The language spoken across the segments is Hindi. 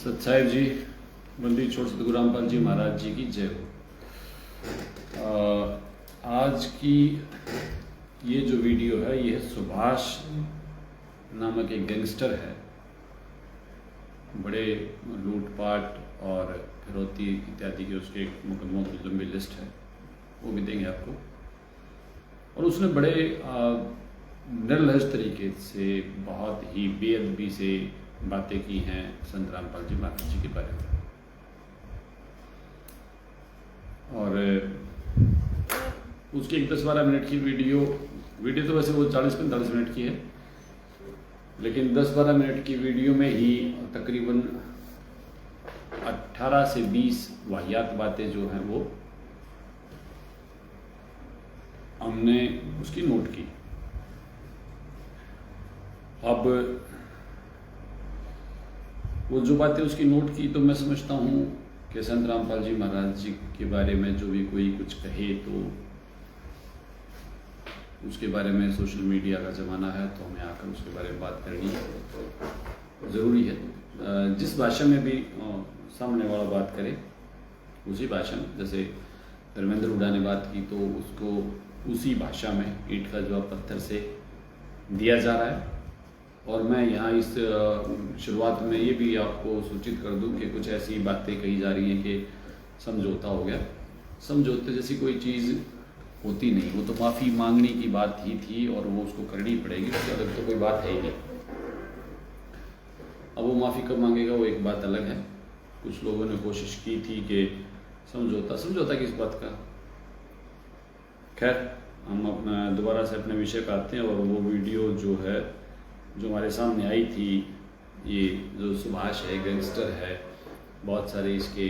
सत्साहिब जी, बंदी छोड़ सतगुरु रामपाल जी महाराज जी की जय हो। आज की ये जो वीडियो है ये सुभाष नामक एक गैंगस्टर है, बड़े लूटपाट और फिरौती इत्यादि के उसके मुकदमों की लंबी लिस्ट है, वो भी देंगे आपको। और उसने बड़े निर्लज तरीके से बहुत ही बेअदबी से बातें की हैं संत रामपाल जी महाराज जी के बारे में। और उसकी एक 10-12 मिनट की वीडियो तो वैसे वो 40-45 मिनट की है, लेकिन 10-12 मिनट की वीडियो में ही तकरीबन 18 से 20 वाहियात बातें जो हैं वो हमने उसकी नोट की। अब वो जो बातें उसकी नोट की तो मैं समझता हूँ कि संत रामपाल जी महाराज जी के बारे में जो भी कोई कुछ कहे तो उसके बारे में सोशल मीडिया का ज़माना है, तो हमें आकर उसके बारे में बात करनी ज़रूरी है। जिस भाषा में भी सामने वाला बात करे उसी भाषा में, जैसे धर्मेंद्र हुड्डा ने बात की तो उसको उसी भाषा में ईंट का जवाब पत्थर से दिया जा रहा है। और मैं यहाँ इस शुरुआत में ये भी आपको सूचित कर दूं कि कुछ ऐसी बातें कही जा रही हैं कि समझौता हो गया। समझौते जैसी कोई चीज़ होती नहीं, वो तो माफ़ी मांगने की बात ही थी और वो उसको करनी पड़ेगी, उसके अलग तो कोई बात है ही नहीं। अब वो माफ़ी कब मांगेगा वो एक बात अलग है। कुछ लोगों ने कोशिश की थी कि समझौता किस बात का। खैर, हम अपना दोबारा से अपने विषय पर आते हैं। और वो वीडियो जो है जो हमारे सामने आई थी, ये जो सुभाष है, गैंगस्टर है, बहुत सारे इसके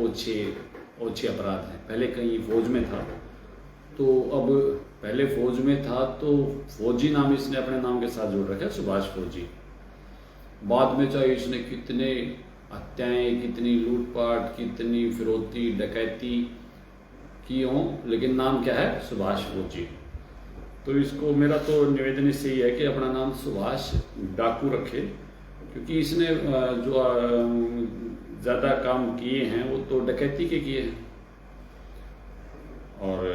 ओछे अपराध हैं। पहले कहीं फौज में था, तो अब पहले फौज में था तो फौजी नाम इसने अपने नाम के साथ जोड़ रखा है, सुभाष फौजी। बाद में चाहे इसने कितने हत्याएं, कितनी लूटपाट, कितनी फिरौती डकैती की हों, लेकिन नाम क्या है? सुभाष फौजी। तो इसको मेरा तो निवेदन इससे ही है कि अपना नाम सुभाष डाकू रखे, क्योंकि इसने जो ज़्यादा काम किए हैं वो तो डकैती के किए हैं। और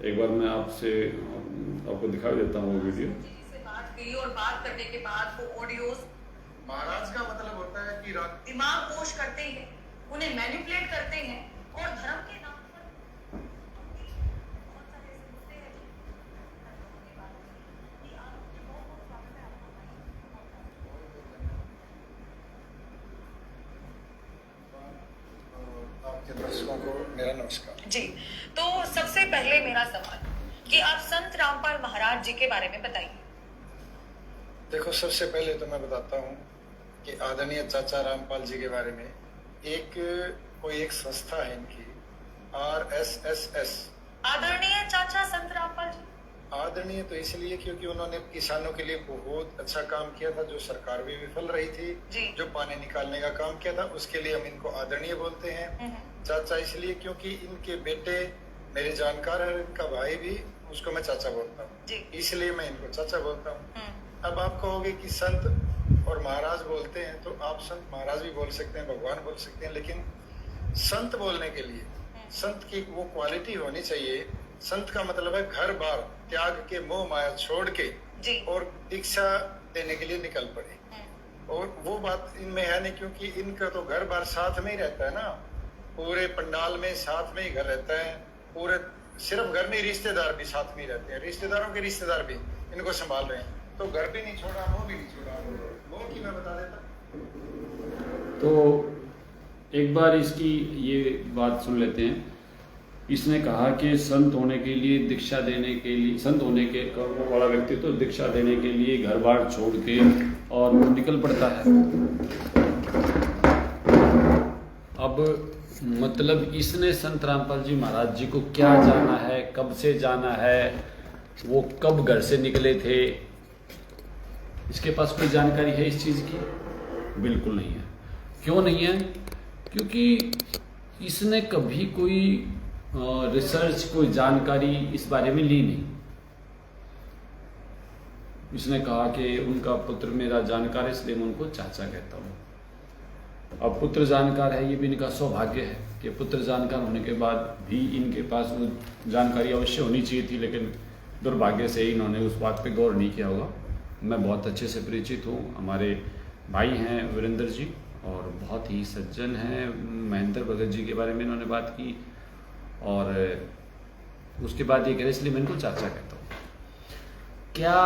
एक बार मैं आपको दिखा देता हूँ वो वीडियो। से बात की और बात करने के बाद वो ऑडियोज महाराज का मतलब होता है कि दिमाग पोष करते हैं, उन्हें मैनिपुलेट करते हैं और धर्म के नाम पर बहुत सारे ऐसे मुद्दे हैं कि आपके दर्शकों को मेरा नमस्कार जी। तो सबसे पहले मेरा सवाल कि आप संत रामपाल महाराज जी के बारे में बताइए। देखो, सबसे पहले तो मैं बताता हूँ कि आदरणीय चाचा रामपाल जी के बारे में कोई एक संस्था है इनकी, RSSS। आदरणीय चाचा संत रामपाल जी आदरणीय तो इसलिए क्योंकि उन्होंने किसानों के लिए बहुत अच्छा काम किया था, जो सरकार भी विफल रही थी जी। जो पानी निकालने का काम किया था, उसके लिए हम इनको आदरणीय बोलते हैं। चाचा इसलिए क्योंकि इनके बेटे मेरे जानकार है, इनका भाई भी, उसको मैं चाचा बोलता हूँ, इसलिए मैं इनको चाचा बोलता हूँ। अब आप कहोगे कि संत और महाराज बोलते हैं, तो आप संत महाराज भी बोल सकते हैं, भगवान बोल सकते हैं, लेकिन संत बोलने के लिए संत की वो क्वालिटी होनी चाहिए। संत का मतलब है घर बार त्याग के, मोह माया छोड़ के और दीक्षा देने के लिए निकल पड़े। और वो बात इनमें है नहीं, क्योंकि इनका तो घर बार साथ में ही रहता है ना, पूरे पंडाल में साथ में ही घर रहता है, पूरे सिर्फ घर नहीं, रिश्तेदार भी साथ में ही रहते हैं, रिश्तेदारों के रिश्तेदार भी इनको संभाल रहे हैं। तो घर भी नहीं छोड़ा, मोह भी नहीं छोड़ा। मोह की मैं बता देता। तो एक बार इसकी ये बात सुन लेते हैं। इसने कहा कि संत होने के लिए, दीक्षा देने के लिए, संत होने के वाला व्यक्ति तो दीक्षा देने के लिए घर बार छोड़ के और निकल पड़ता है। अब मतलब इसने संत रामपाल जी महाराज जी को क्या जाना है, कब से जाना है, वो कब घर से निकले थे, इसके पास कोई जानकारी है इस चीज़ की? बिल्कुल नहीं है। क्यों नहीं है? क्योंकि इसने कभी कोई रिसर्च, कोई जानकारी इस बारे में ली नहीं। इसने कहा कि उनका पुत्र मेरा जानकार है इसलिए मैं उनको चाचा कहता हूँ। अब पुत्र जानकार है, ये भी इनका सौभाग्य है कि पुत्र जानकार होने के बाद भी इनके पास वो जानकारी अवश्य होनी चाहिए थी, लेकिन दुर्भाग्य से इन्होंने उस बात पे गौर नहीं किया होगा। मैं बहुत अच्छे से परिचित हूँ, हमारे भाई हैं वीरेंद्र जी और बहुत ही सज्जन हैं। महेंद्र भगत जी के बारे में इन्होंने बात की और उसके बाद ये कह रहे इसलिए मैं इनको चाचा कहता हूँ। क्या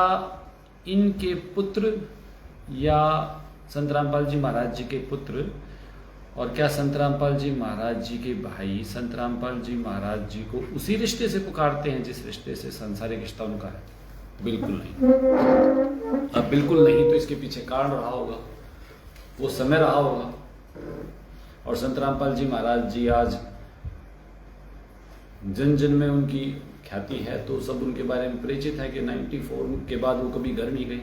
इनके पुत्र या संत रामपाल जी महाराज जी के पुत्र और क्या संत रामपाल जी महाराज जी के भाई संत रामपाल जी महाराज जी को उसी रिश्ते से पुकारते हैं जिस रिश्ते से सांसारिक रिश्ता उनका है? बिल्कुल नहीं। अब बिल्कुल नहीं तो इसके पीछे कारण रहा होगा, वो समय रहा होगा। और संत रामपाल जी महाराज जी आज जन जन में उनकी ख्याति है, तो सब उनके बारे में परिचित है कि 94 के बाद वो कभी घर नहीं गए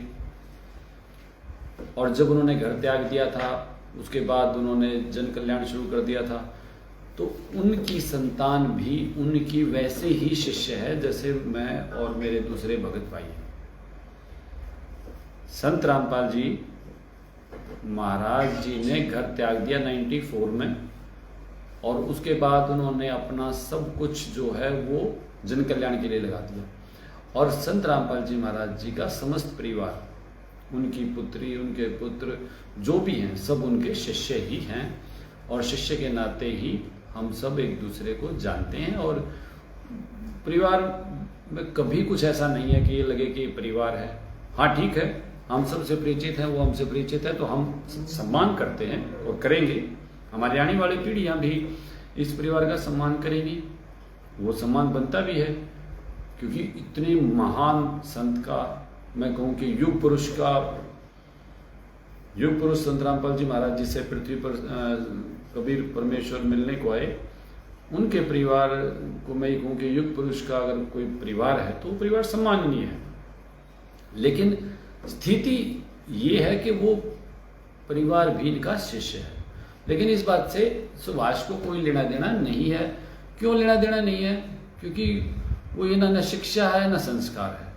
और जब उन्होंने घर त्याग दिया था उसके बाद उन्होंने जन कल्याण शुरू कर दिया था। तो उनकी संतान भी उनकी वैसे ही शिष्य है जैसे मैं और मेरे दूसरे भगत भाई हैं। संत रामपाल जी महाराज जी ने घर त्याग दिया 94 में और उसके बाद उन्होंने अपना सब कुछ जो है वो जन कल्याण के लिए लगा दिया। और संत रामपाल जी महाराज जी का समस्त परिवार, उनकी पुत्री, उनके पुत्र जो भी हैं, सब उनके शिष्य ही हैं और शिष्य के नाते ही हम सब एक दूसरे को जानते हैं। और परिवार में कभी कुछ ऐसा नहीं है कि ये लगे कि परिवार है। हाँ ठीक है, हम सबसे परिचित हैं, वो हमसे परिचित है, तो हम सम्मान करते हैं और करेंगे। हमारी आने वाली पीढ़ियाँ भी इस परिवार का सम्मान करेंगी, वो सम्मान बनता भी है क्योंकि इतने महान संत का, मैं कहूँ कि युग पुरुष संत रामपाल जी महाराज जी से पृथ्वी पर कबीर परमेश्वर मिलने को आए, उनके परिवार को मैं कहूँ कि युग पुरुष का अगर कोई परिवार है तो परिवार सम्माननीय है। लेकिन स्थिति ये है कि वो परिवार भी इनका शिष्य है। लेकिन इस बात से सुभाष को कोई लेना देना नहीं है। क्यों लेना देना नहीं है? क्योंकि वो ये ना शिक्षा है ना संस्कार है,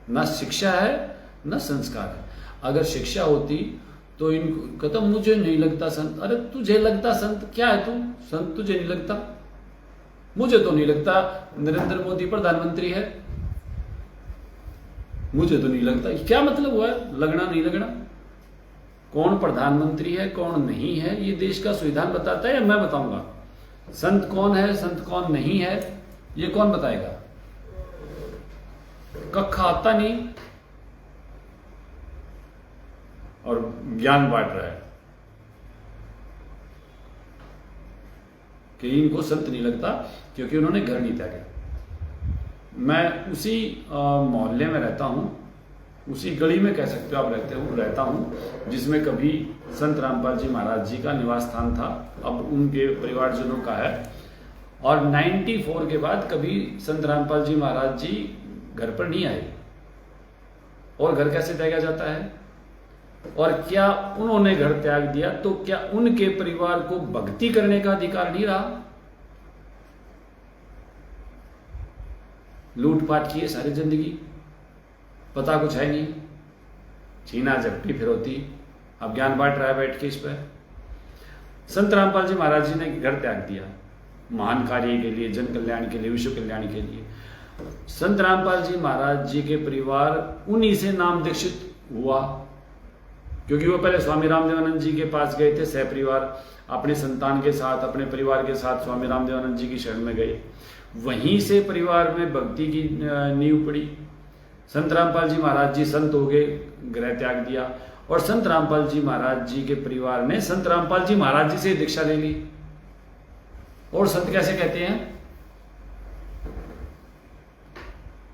ना शिक्षा है ना संस्कार है। अगर शिक्षा होती तो इनको कहता मुझे नहीं लगता संत। अरे तुझे लगता संत? क्या है तू संत? तुझे नहीं लगता? मुझे तो नहीं लगता नरेंद्र मोदी प्रधानमंत्री है, मुझे तो नहीं लगता। क्या मतलब हुआ लगना नहीं लगना? कौन प्रधानमंत्री है कौन नहीं है ये देश का संविधान बताता है या मैं बताऊंगा? संत कौन है संत कौन नहीं है ये कौन बताएगा? कक्का आता नहीं और ज्ञान बांट रहा है कि इनको संत नहीं लगता क्योंकि उन्होंने घर नहीं त्यागा। मैं उसी मोहल्ले में रहता हूं, उसी गली में कह सकते हो आप रहता हूं जिसमें कभी संत रामपाल जी महाराज जी का निवास स्थान था, अब उनके परिवारजनों का है। और 94 के बाद कभी संत रामपाल जी महाराज जी घर पर नहीं आए। और घर कैसे त्यागा जाता है? और क्या उन्होंने घर त्याग दिया तो क्या उनके परिवार को भक्ति करने का अधिकार नहीं रहा? लूटपाट किए सारी जिंदगी, पता कुछ है नहीं, छीना झपटी फिरौती, अब ज्ञान बांट रहा है बैठ के इस पर। संत रामपाल जी महाराज जी ने घर त्याग दिया महान कार्य के लिए, जन कल्याण के लिए, विश्व कल्याण के लिए। संत रामपाल जी महाराज जी के परिवार उन्हीं से नाम दीक्षित हुआ क्योंकि वो पहले स्वामी रामदेवानंद जी के पास गए थे, सह परिवार अपने संतान के साथ, अपने परिवार के साथ स्वामी रामदेवानंद जी की शरण में गए। वहीं से परिवार में भक्ति की नींव पड़ी। संत रामपाल जी महाराज जी संत हो गए, गृह त्याग दिया और संत रामपाल जी महाराज जी के परिवार ने संत रामपाल जी महाराज जी से दीक्षा ले ली। और संत कैसे कहते हैं?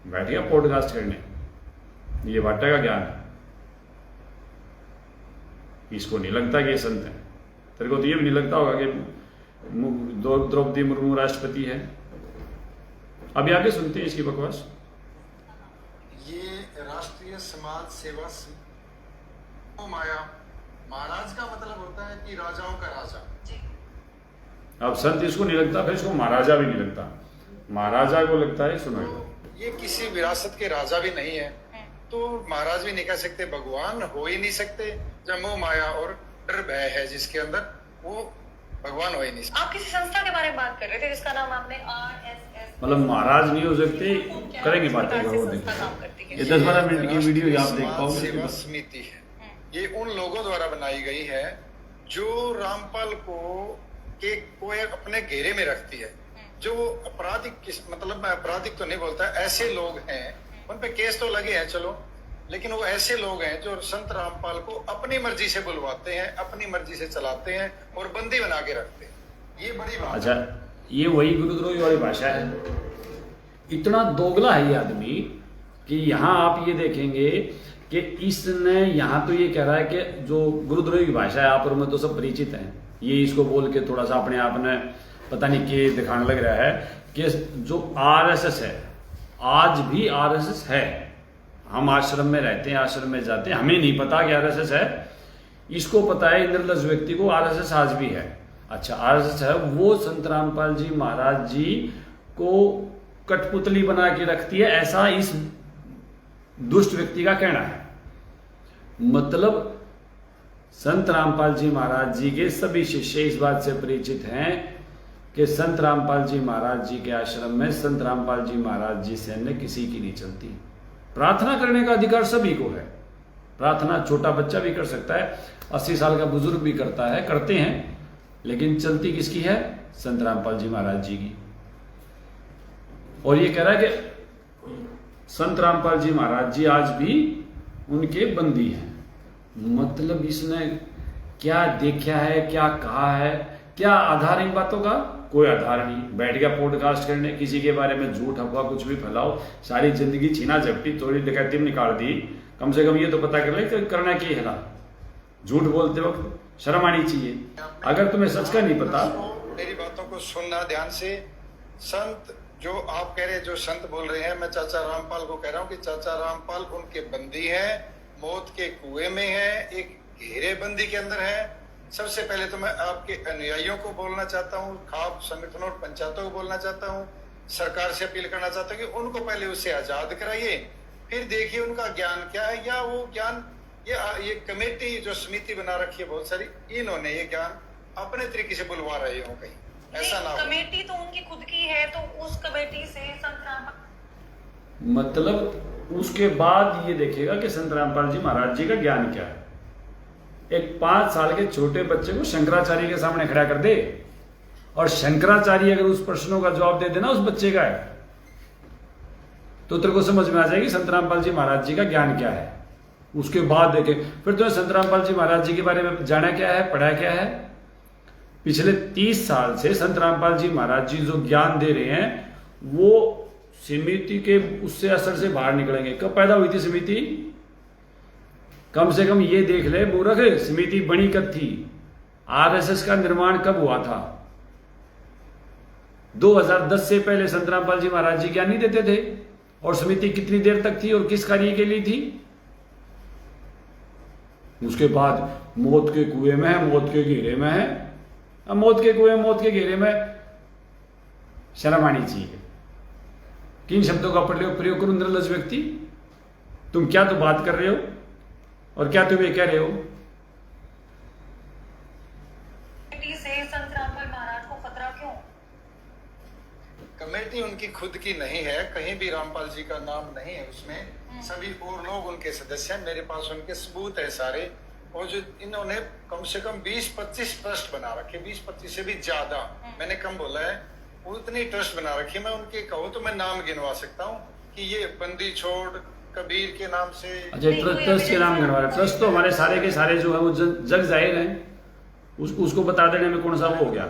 बैठ गया पॉडकास्ट करने, ये बाटा का ज्ञान है, इसको नहीं लगता कि ये संत है। तेरे को तो ये भी नहीं लगता होगा कि द्रौपदी मुर्मू राष्ट्रपति है। अभी आगे सुनते हैं इसकी बकवास। ये राष्ट्रीय समाज सेवा माया महाराज का मतलब होता है कि राजाओं का राजा। अब संत इसको नहीं लगता, फिर इसको महाराजा भी नहीं लगता। महाराजा को लगता है, सुनो, ये किसी विरासत के राजा भी नहीं है, तो महाराज भी नहीं कह सकते, भगवान हो ही नहीं सकते। जब मोह माया और डर भय है जिसके अंदर, वो भगवान हो ही नहीं सकते। आप किसी संस्था के बारे में बात कर रहे थे जिसका नाम आपने RSS, मतलब महाराज नहीं हो सकते, करेंगे बातें वो संस्था काम करती है। ये 10-12 मिनट की वीडियो आप देख समाज पाओगे। सेवा समिति है, ये उन लोगों द्वारा बनाई गई है जो रामपाल को अपने घेरे में रखती है। जो आपराधिक, मतलब मैं आपराधिक तो नहीं बोलता, ऐसे लोग हैं, उन पे केस तो लगे हैं चलो, लेकिन वो ऐसे लोग हैं जो संत रामपाल को अपनी मर्जी से बुलवाते हैं, अपनी मर्जी से चलाते हैं और बंदी बना के रखते हैं। ये बड़ी बात। अच्छा, ये वही गुरुद्रोही वाली भाषा है। इतना दोगला है ये आदमी कि यहाँ आप ये देखेंगे कि इसने यहाँ तो ये कह रहा है कि जो गुरुद्रोही की भाषा है आप और मैं तो सब परिचित हैं, ये इसको बोल के थोड़ा सा अपने आप ने पता नहीं क्या दिखाने लग रहा है कि जो RSS है, आज भी RSS है। हम आश्रम में रहते हैं, आश्रम में जाते हैं, हमें नहीं पता कि RSS है, इसको पता है इंद्रलज व्यक्ति को RSS आज भी है। अच्छा, RSS है, वो संत रामपाल जी महाराज जी को कठपुतली बना के रखती है, ऐसा इस दुष्ट व्यक्ति का कहना है। मतलब संत रामपाल जी महाराज जी के सभी शिष्य इस बात से परिचित हैं कि संत रामपाल जी महाराज जी के आश्रम में संत रामपाल जी महाराज जी से अन्य किसी की नहीं चलती। प्रार्थना करने का अधिकार सभी को है, प्रार्थना छोटा बच्चा भी कर सकता है, 80 साल का बुजुर्ग भी करता है, करते हैं, लेकिन चलती किसकी है? संत रामपाल जी महाराज जी की। और ये कह रहा है कि संत रामपाल जी महाराज जी आज भी उनके बंदी हैं। मतलब इसने क्या देखा है, क्या कहा है, क्या आधार इन बातों का? कोई आधार नहीं। बैठ गया पॉडकास्ट करने, किसी के बारे में झूठ अफवाह कुछ भी फैलाओ, सारी जिंदगी छीना झपटी थोड़ी डकैती में निकाल दी। कम से कम ये तो पता कर ले कि करना क्या है। झूठ बोलते वक्त शर्म आनी चाहिए। अगर तुम्हें सच का नहीं पता, मेरी बातों को सुनना ध्यान से। संत जो आप कह रहे, जो संत बोल रहे हैं, मैं चाचा रामपाल को कह रहा हूँ कि चाचा रामपाल उनके बंदी हैं, मौत के कुएं में है, एक घेरे बंदी के अंदर है। सबसे पहले तो मैं आपके अनुयायियों को बोलना चाहता हूँ, खाप संगठनों और पंचायतों को बोलना चाहता हूँ, सरकार से अपील करना चाहता हूँ कि उनको पहले उससे आजाद कराइए, फिर देखिए उनका ज्ञान क्या है। या वो ज्ञान, ये कमेटी जो समिति बना रखी है बहुत सारी, इन्होंने ये ज्ञान अपने तरीके से बुलवा रहे हो कहीं, ऐसा ना हो। कमेटी तो उनकी खुद की है, तो उस कमेटी से संत रामपाल, मतलब उसके बाद ये देखेगा कि संत रामपाल जी महाराज जी का ज्ञान क्या है। एक 5 साल के छोटे बच्चे को शंकराचार्य के सामने खड़ा कर दे और शंकराचार्य अगर उस प्रश्नों का जवाब दे देना उस बच्चे का है, तो तेरे को समझ में आ जाएगी संत रामपाल जी महाराज जी का ज्ञान क्या है। उसके बाद देखे फिर तुम्हें संत रामपाल जी महाराज जी के बारे में जाना क्या है, पढ़ा क्या है। पिछले 30 साल से संत रामपाल जी महाराज जी जो ज्ञान दे रहे हैं वो समिति के उससे असर से बाहर निकलेंगे। कब पैदा हुई थी समिति? कम से कम ये देख ले मूर्ख, समिति बनी कब थी? RSS का निर्माण कब हुआ था? 2010 से पहले संत रामपाल जी महाराज जी ज्ञान नहीं देते थे। और समिति कितनी देर तक थी और किस कार्य के लिए थी? उसके बाद मौत के कुएं में है, मौत के घेरे में है। अब मौत के कुएं, मौत के घेरे में शर्म आनी चाहिए। किन शब्दों का प्रयोग करूं? निर्लज व्यक्ति, तुम क्या तो बात कर रहे हो और क्या तुम ये कह रहे हो? से संत रामपाल महाराज को खतरा क्यों? कमेटी उनकी खुद की नहीं है, कहीं भी रामपाल जी का नाम नहीं है उसमें। सभी और लोग उनके सदस्य हैं, मेरे पास उनके सबूत है सारे। और जो इन्होंने कम से कम 20-25 ट्रस्ट बना रखे, 20-25 से भी ज्यादा, मैंने कम बोला है, उतनी ट्रस्ट बना रखी। मैं उनके कहूँ तो मैं नाम गिनवा सकता हूँ कि ये बंदी छोड़ कबीर के नाम से। अच्छा, ट्रस्ट के नाम गिनवा रहे। ट्रस्ट तो हमारे सारे के सारे जो है वो जग जाहिर है, उसको बता देने में कौन सा वो हो गया।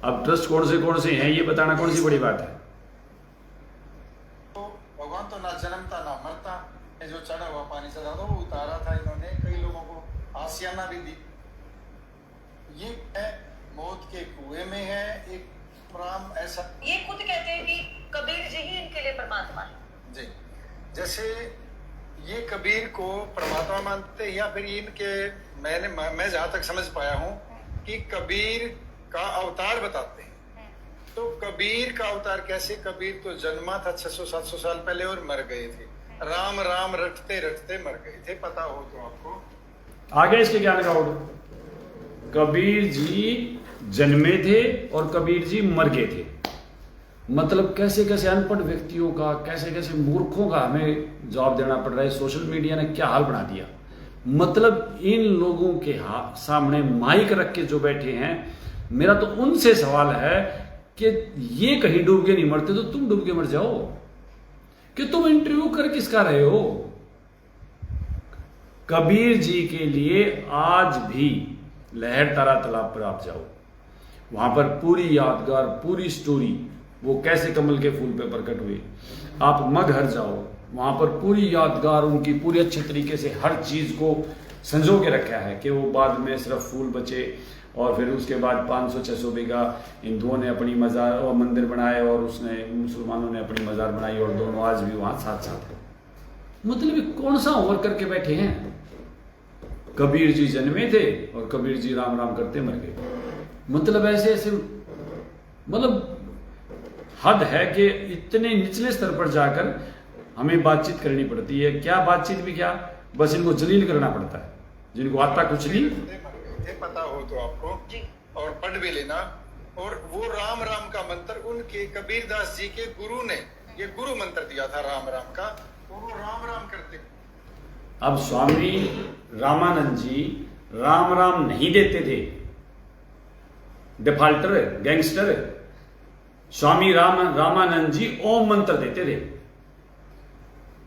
अब ट्रस्ट कौन से हैं ये बताना कौन सी बड़ी बात है? तो भगवान तो ना जन्मता ना मरता, जो चढ़ा हुआ पानी चढ़ा था वो उतारा था इन्होंने, कई लोगों को आसियाना भी दी। ये है मौत के कुएं में है एक प्राण। ऐसा ये खुद कहते हैं कि कबीर जी ही इनके लिए परमात्मा है जी। जैसे ये कबीर को परमात्मा मानते, या फिर इनके मैं जहां तक समझ पाया हूँ कि कबीर का अवतार बताते हैं। तो कबीर का अवतार कैसे? कबीर तो जन्मा था 600-700 साल पहले और मर गए थे। राम राम रटते रटते मर गए थे, पता हो तो आपको। आगे इसके ज्ञान का और कबीर जी जन्मे थे और कबीर जी मर गए थे। मतलब कैसे कैसे अनपढ़ व्यक्तियों का, कैसे कैसे मूर्खों का हमें जवाब देना पड़ रहा है। सोशल मीडिया ने क्या हाल बना दिया। मतलब इन लोगों के सामने माइक रख के जो बैठे हैं, मेरा तो उनसे सवाल है कि ये कहीं डूब के नहीं मरते तो तुम डूब के मर जाओ, कि तुम इंटरव्यू कर किसका रहे हो। कबीर जी के लिए आज भी लहरतारा तालाब पर आप जाओ, वहां पर पूरी यादगार, पूरी स्टोरी, वो कैसे कमल के फूल पे प्रकट हुए। आप मगहर जाओ, वहां पर पूरी यादगार, उनकी पूरी अच्छे तरीके से हर चीज को संजो के रखा है कि वो बाद में सिर्फ फूल बचे और फिर उसके बाद 500-600 बीघा हिंदुओं ने अपनी मजार और मंदिर बनाए और उसने मुसलमानों ने अपनी मजार बनाई और दोनों आज भी वहां साथ साथ है। मतलब ये कौन सा होमवर्क करके बैठे हैं। कबीर जी जन्मे थे और कबीर जी राम राम करते मर गए। मतलब ऐसे ऐसे, मतलब हद है कि इतने निचले स्तर पर जाकर हमें बातचीत करनी पड़ती है। क्या बातचीत भी क्या, बस इनको जलील करना पड़ता है, जिनको आता कुछ नहीं। पता हो तो आपको और पढ़ भी लेना। और वो राम राम का मंत्र उनके कबीरदास जी के गुरु ने ये गुरु मंत्र दिया था राम राम का, वो राम राम करते। अब स्वामी रामानंद जी राम राम नहीं देते थे, डिफाल्टर, गैंगस्टर। स्वामी रामानंद जी ओम मंत्र देते थे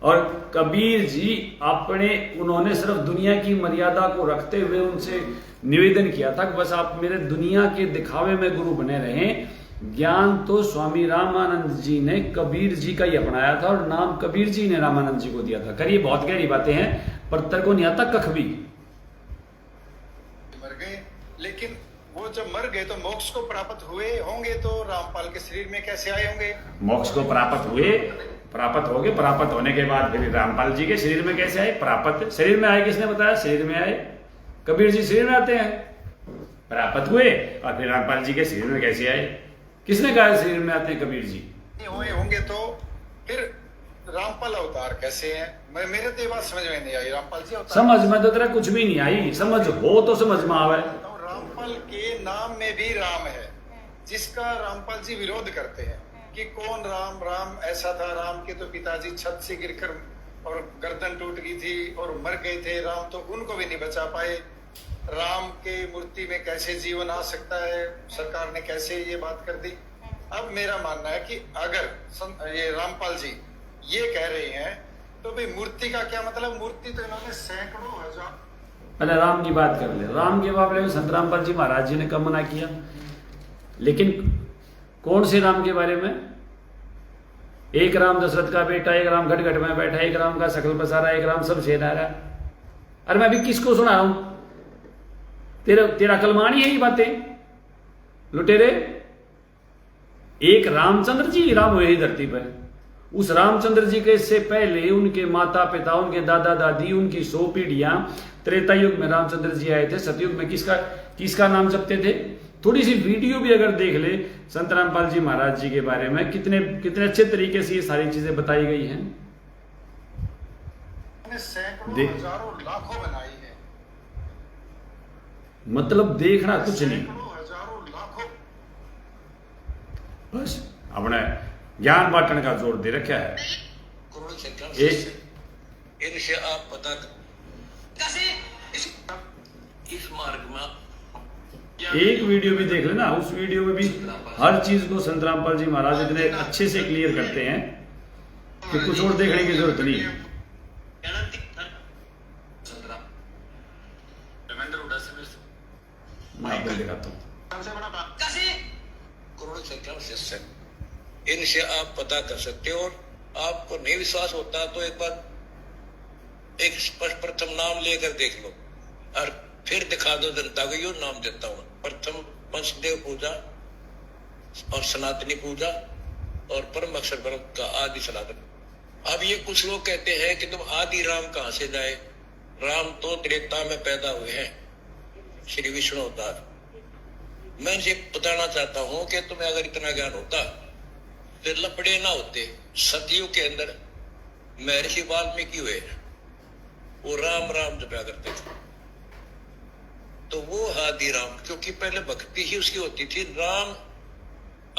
और कबीर जी उन्होंने सिर्फ दुनिया की मर्यादा को रखते हुए उनसे निवेदन किया था कि बस आप मेरे दुनिया के दिखावे में गुरु बने रहें। ज्ञान तो स्वामी रामानंद जी ने कबीर जी का ही अपनाया था और नाम कबीर जी ने रामानंद जी को दिया था। करिए बहुत गहरी बातें हैं, पर तर्क को नहीं आता कख भी। मर गए, लेकिन वो जब मर गए तो मोक्ष को प्राप्त हुए होंगे तो रामपाल के शरीर में कैसे आए होंगे। मोक्ष को प्राप्त हुए, प्राप्त हो गए, प्राप्त होने के बाद फिर रामपाल जी के शरीर में कैसे आए। प्राप्त शरीर में आए, किसने बताया, शरीर में आए। कबीर जी शरीर में आते हैं, प्राप्त हुए और फिर रामपाल जी के शरीर में कैसे आए, किसने कहा शरीर में आते हैं कबीर जी। हुए होंगे तो फिर रामपाल अवतार कैसे हैं। मेरे तो ये बात समझ में नहीं आई। रामपाल जी अवतार समझ में तो तेरा कुछ भी नहीं आई, समझ हो तो समझ में आवे। तो रामपाल के नाम में भी राम है, जिसका रामपाल जी विरोध करते हैं कि कौन राम। राम ऐसा था, राम के तो पिताजी छत से गिरकर और गर्दन टूट गई थी और मर गए थे। राम तो उनको भी नहीं बचा पाए। राम के मूर्ति में कैसे जीवन आ सकता है, सरकार ने कैसे ये बात कर दी। अब मेरा मानना है कि अगर ये रामपाल जी ये कह रहे हैं तो भाई मूर्ति का क्या मतलब। मूर्ति तो इन्होंने सैकड़ों हजार। पहले राम की बात कर ले। राम के मामले में संत रामपाल जी महाराज जी ने कब मना किया, लेकिन कौन से राम के बारे में। एक राम दशरथ का बेटा, एक राम घट घट में बैठा, एक राम का सकल पसारा, एक राम सब सेना रहा। अरे मैं अभी किसको सुना रहा हूं, तेरा कलमानी है ये बातें लुटेरे। एक रामचंद्र जी राम हुए ही धरती पर। उस रामचंद्र जी के से पहले उनके माता पिता, उनके दादा दादी, उनकी 100 पीढ़ियां त्रेता युग में रामचंद्र जी आए थे। सतयुग में किसका नाम जपते थे। थोड़ी सी वीडियो भी अगर देख ले संत रामपाल जी महाराज जी के बारे में, कितने अच्छे तरीके से ये सारी चीजें बताई गई हैं। सैकड़ों हजारों लाखों बनाई है, मतलब देखना कुछ नहीं, हजारों लाखों। बस अपने ज्ञान बांटने का जोर दे रखा है। इनसे आप पता इस मार्ग में एक वीडियो भी देख लेना, उस वीडियो में भी हर चीज को संत रामपाल जी महाराज इतने अच्छे से क्लियर करते हैं कि कुछ और देखने की जरूरत नहीं है। मैं आपको दिखाता हूँ। करोड़ संख्या में शिष्य, इनसे आप पता कर सकते हो। और आपको नहीं विश्वास होता तो एक बार एक प्रथम नाम लेकर देख लो और फिर दिखा दो जनता को। यो नाम देता हूं, प्रथम पंचदेव पूजा और सनातनी पूजा और परम अक्षर ब्रह्म का आदि सनातन। अब ये कुछ लोग कहते हैं कि तुम आदि राम कहां से जाए। राम तो त्रेता में पैदा हुए हैं, श्री विष्णु अवतार। मैं इनसे बताना चाहता हूं कि तुम्हें अगर इतना ज्ञान होता फिर लपड़े ना होते। सतयुग के अंदर महर्षि वाल्मीकि हुए, वो राम राम जपा करते थे। तो वो आदि राम, क्योंकि पहले भक्ति ही उसकी होती थी। राम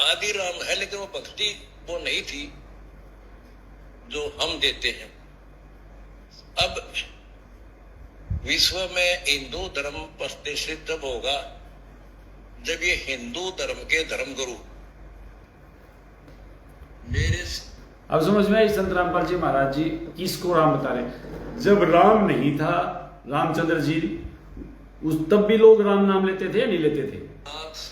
आदि राम है, लेकिन वो भक्ति वो नहीं थी जो हम देते हैं। अब विश्व में हिंदू धर्म प्रतिष्ठित तब होगा जब ये हिंदू धर्म के धर्मगुरु मेरे अब समझ में आई संत रामपाल जी महाराज जी किसको राम बता रहे। जब राम नहीं था, रामचंद्र जी, उस तब भी लोग राम नाम लेते थे या नहीं लेते थे?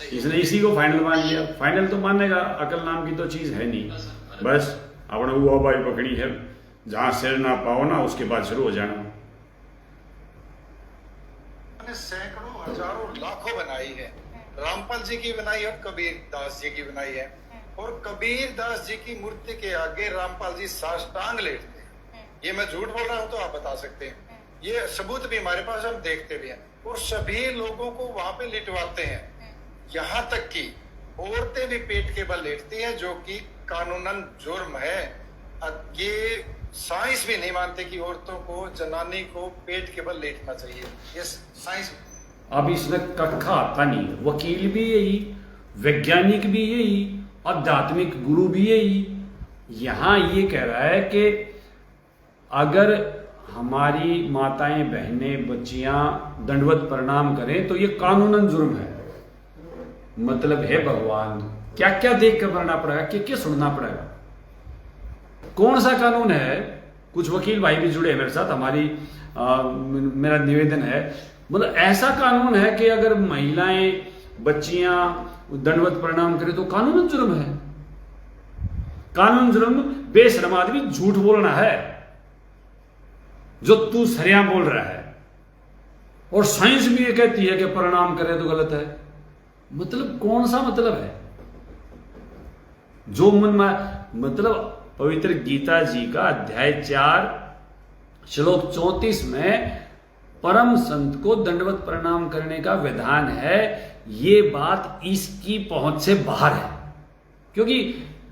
इसने इसी को फाइनल मान लिया। फाइनल तो मानेगा, अकल नाम की तो चीज है नहीं। बस अपना वो हवाई पकड़ी है, जहां सिर ना पाओ ना उसके बाद शुरू हो जाना। सैकड़ों हजारों लाखों बनाई है, रामपाल जी की बनाई है और कबीर दास जी की बनाई है। और कबीर दास जी की मूर्ति के आगे रामपाल जी साष्टांग लेटते हैं। ये मैं झूठ बोल रहा हूं तो आप बता सकते हैं, ये सबूत भी हमारे पास, हम देखते भी हैं। और सभी लोगों को वहां पे लिटवाते हैं, यहाँ तक कि औरतें भी पेट के बल लेटती हैं, जो कि कानूनन जुर्म है। ये साइंस भी नहीं मानते कि औरतों को, जनानी को पेट के बल लेटना चाहिए, ये साइंस। अब इसमें कखा आता नहीं। वकील भी यही, वैज्ञानिक भी यही, आध्यात्मिक गुरु भी यही। यहां ये कह रहा है कि अगर हमारी माताएं, बहनें, बच्चियां दंडवत प्रणाम करें तो ये कानूनन जुर्म है। मतलब है भगवान, क्या क्या देख कर करना पड़ेगा, क्या क्या सुनना पड़ेगा, कौन सा कानून है। कुछ वकील भाई भी जुड़े हैं मेरे साथ, मेरा निवेदन है, मतलब ऐसा कानून है कि अगर महिलाएं, बच्चियां दंडवत प्रणाम करें तो कानूनन जुर्म है। कानून जुर्म बेशर्म आदमी झूठ बोलना है, जो तू सरियाम बोल रहा है। और साइंस भी ये कहती है कि प्रणाम करें तो गलत है। मतलब कौन सा मतलब है जो मन में, मतलब पवित्र गीता जी का अध्याय 4 श्लोक 34 में परम संत को दंडवत प्रणाम करने का विधान है। ये बात इसकी पहुंच से बाहर है, क्योंकि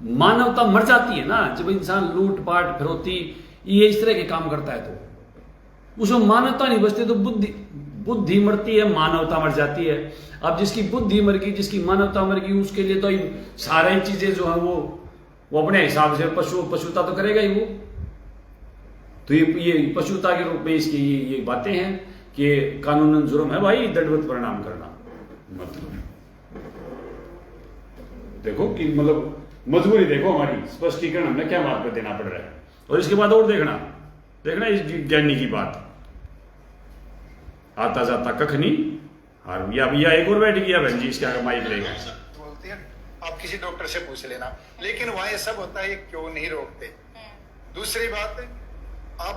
मानवता मर जाती है ना जब इंसान लूटपाट, फिरौती, ये इस तरह के काम करता है तो उसमें मानवता नहीं बचती, तो बुद्धि मरती है, मानवता मर जाती है। अब जिसकी बुद्धि मर गई, जिसकी मानवता मर गई, उसके लिए तो सारी चीजें जो है वो अपने हिसाब से पशुता तो करेगा ही वो। तो ये पशुता के रूप में इसकी ये बातें हैं कि कानूनन जुर्म है भाई दंडवत प्रणाम करना। मतलब देखो कि मतलब मजबूरी देखो हमारी, स्पष्टीकरण हमने क्या बात पर देना पड़ रहा है। और इसके बाद और देखना इस ज्ञानी की बात, आता जाता कख नहीं। और या एक और बैठ गया बहन जी, इसके आगे माइक लेगा। बोलते हैं आप किसी डॉक्टर से पूछ लेना, लेकिन वहां ये सब होता है, ये क्यों नहीं रोकते। दूसरी बात, आप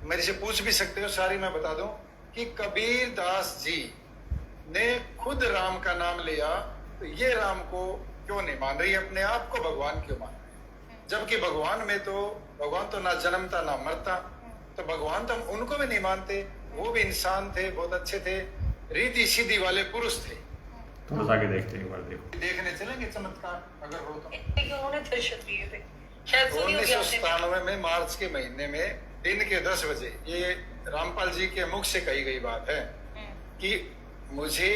मेरे से पूछ भी सकते हो, सारी मैं बता दूं कि कबीर दास जी ने खुद राम का नाम लिया, तो ये राम को क्यों नहीं मान रही, अपने आप को भगवान क्यों मान रही, जबकि भगवान में तो भगवान तो ना जन्मता ना मरता, तो भगवान तो हम उनको भी नहीं मानते। वो भी इंसान थे, बहुत अच्छे थे, रीति सीधी वाले पुरुष थे। थोड़ा सा आगे देखते हैं, एक बार देखो, देखने चलेंगे चमत्कार अगर हो तो। उन्होंने दर्शन दिए थे शायद 1997 में मार्च के महीने में दिन के 10 बजे, ये रामपाल जी के मुख से कही गई बात है कि मुझे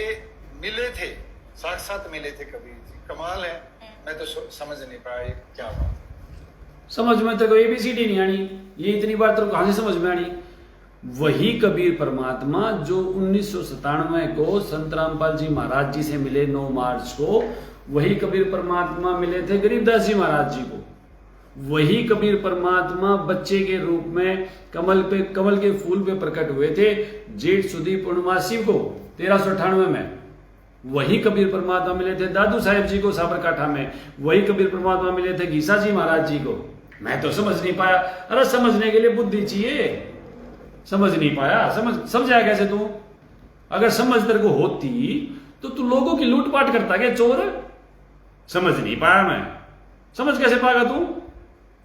मिले थे, साक्षात मिले थे कबीर जी। कमाल है, मैं तो समझ नहीं पाया ये क्या बात। समझ में तो कोई ABCD नहीं आनी, ये इतनी बार तो कहां से समझ में आनी। वही कबीर परमात्मा जो 1997 को संत रामपाल जी महाराज जी से मिले 9 मार्च को, वही कबीर परमात्मा मिले थे गरीबदास जी महाराज जी को। वही कबीर परमात्मा बच्चे के रूप में कमल के फूल पे प्रकट हुए थे जेठ सुदी पूर्णमासी को 1398 में। वही कबीर परमात्मा मिले थे दादू साहेब जी को साबरकाठा में। वही कबीर परमात्मा मिले थे घीसा जी महाराज जी को। मैं तो समझ नहीं पाया। अरे समझने के लिए बुद्धि चाहिए, समझ नहीं पाया। समझाया कैसे तू? अगर समझ तेरे को होती तो तू लोगों की लूटपाट करता क्या, चोर? समझ नहीं पाया मैं। समझ कैसे पाएगा तू?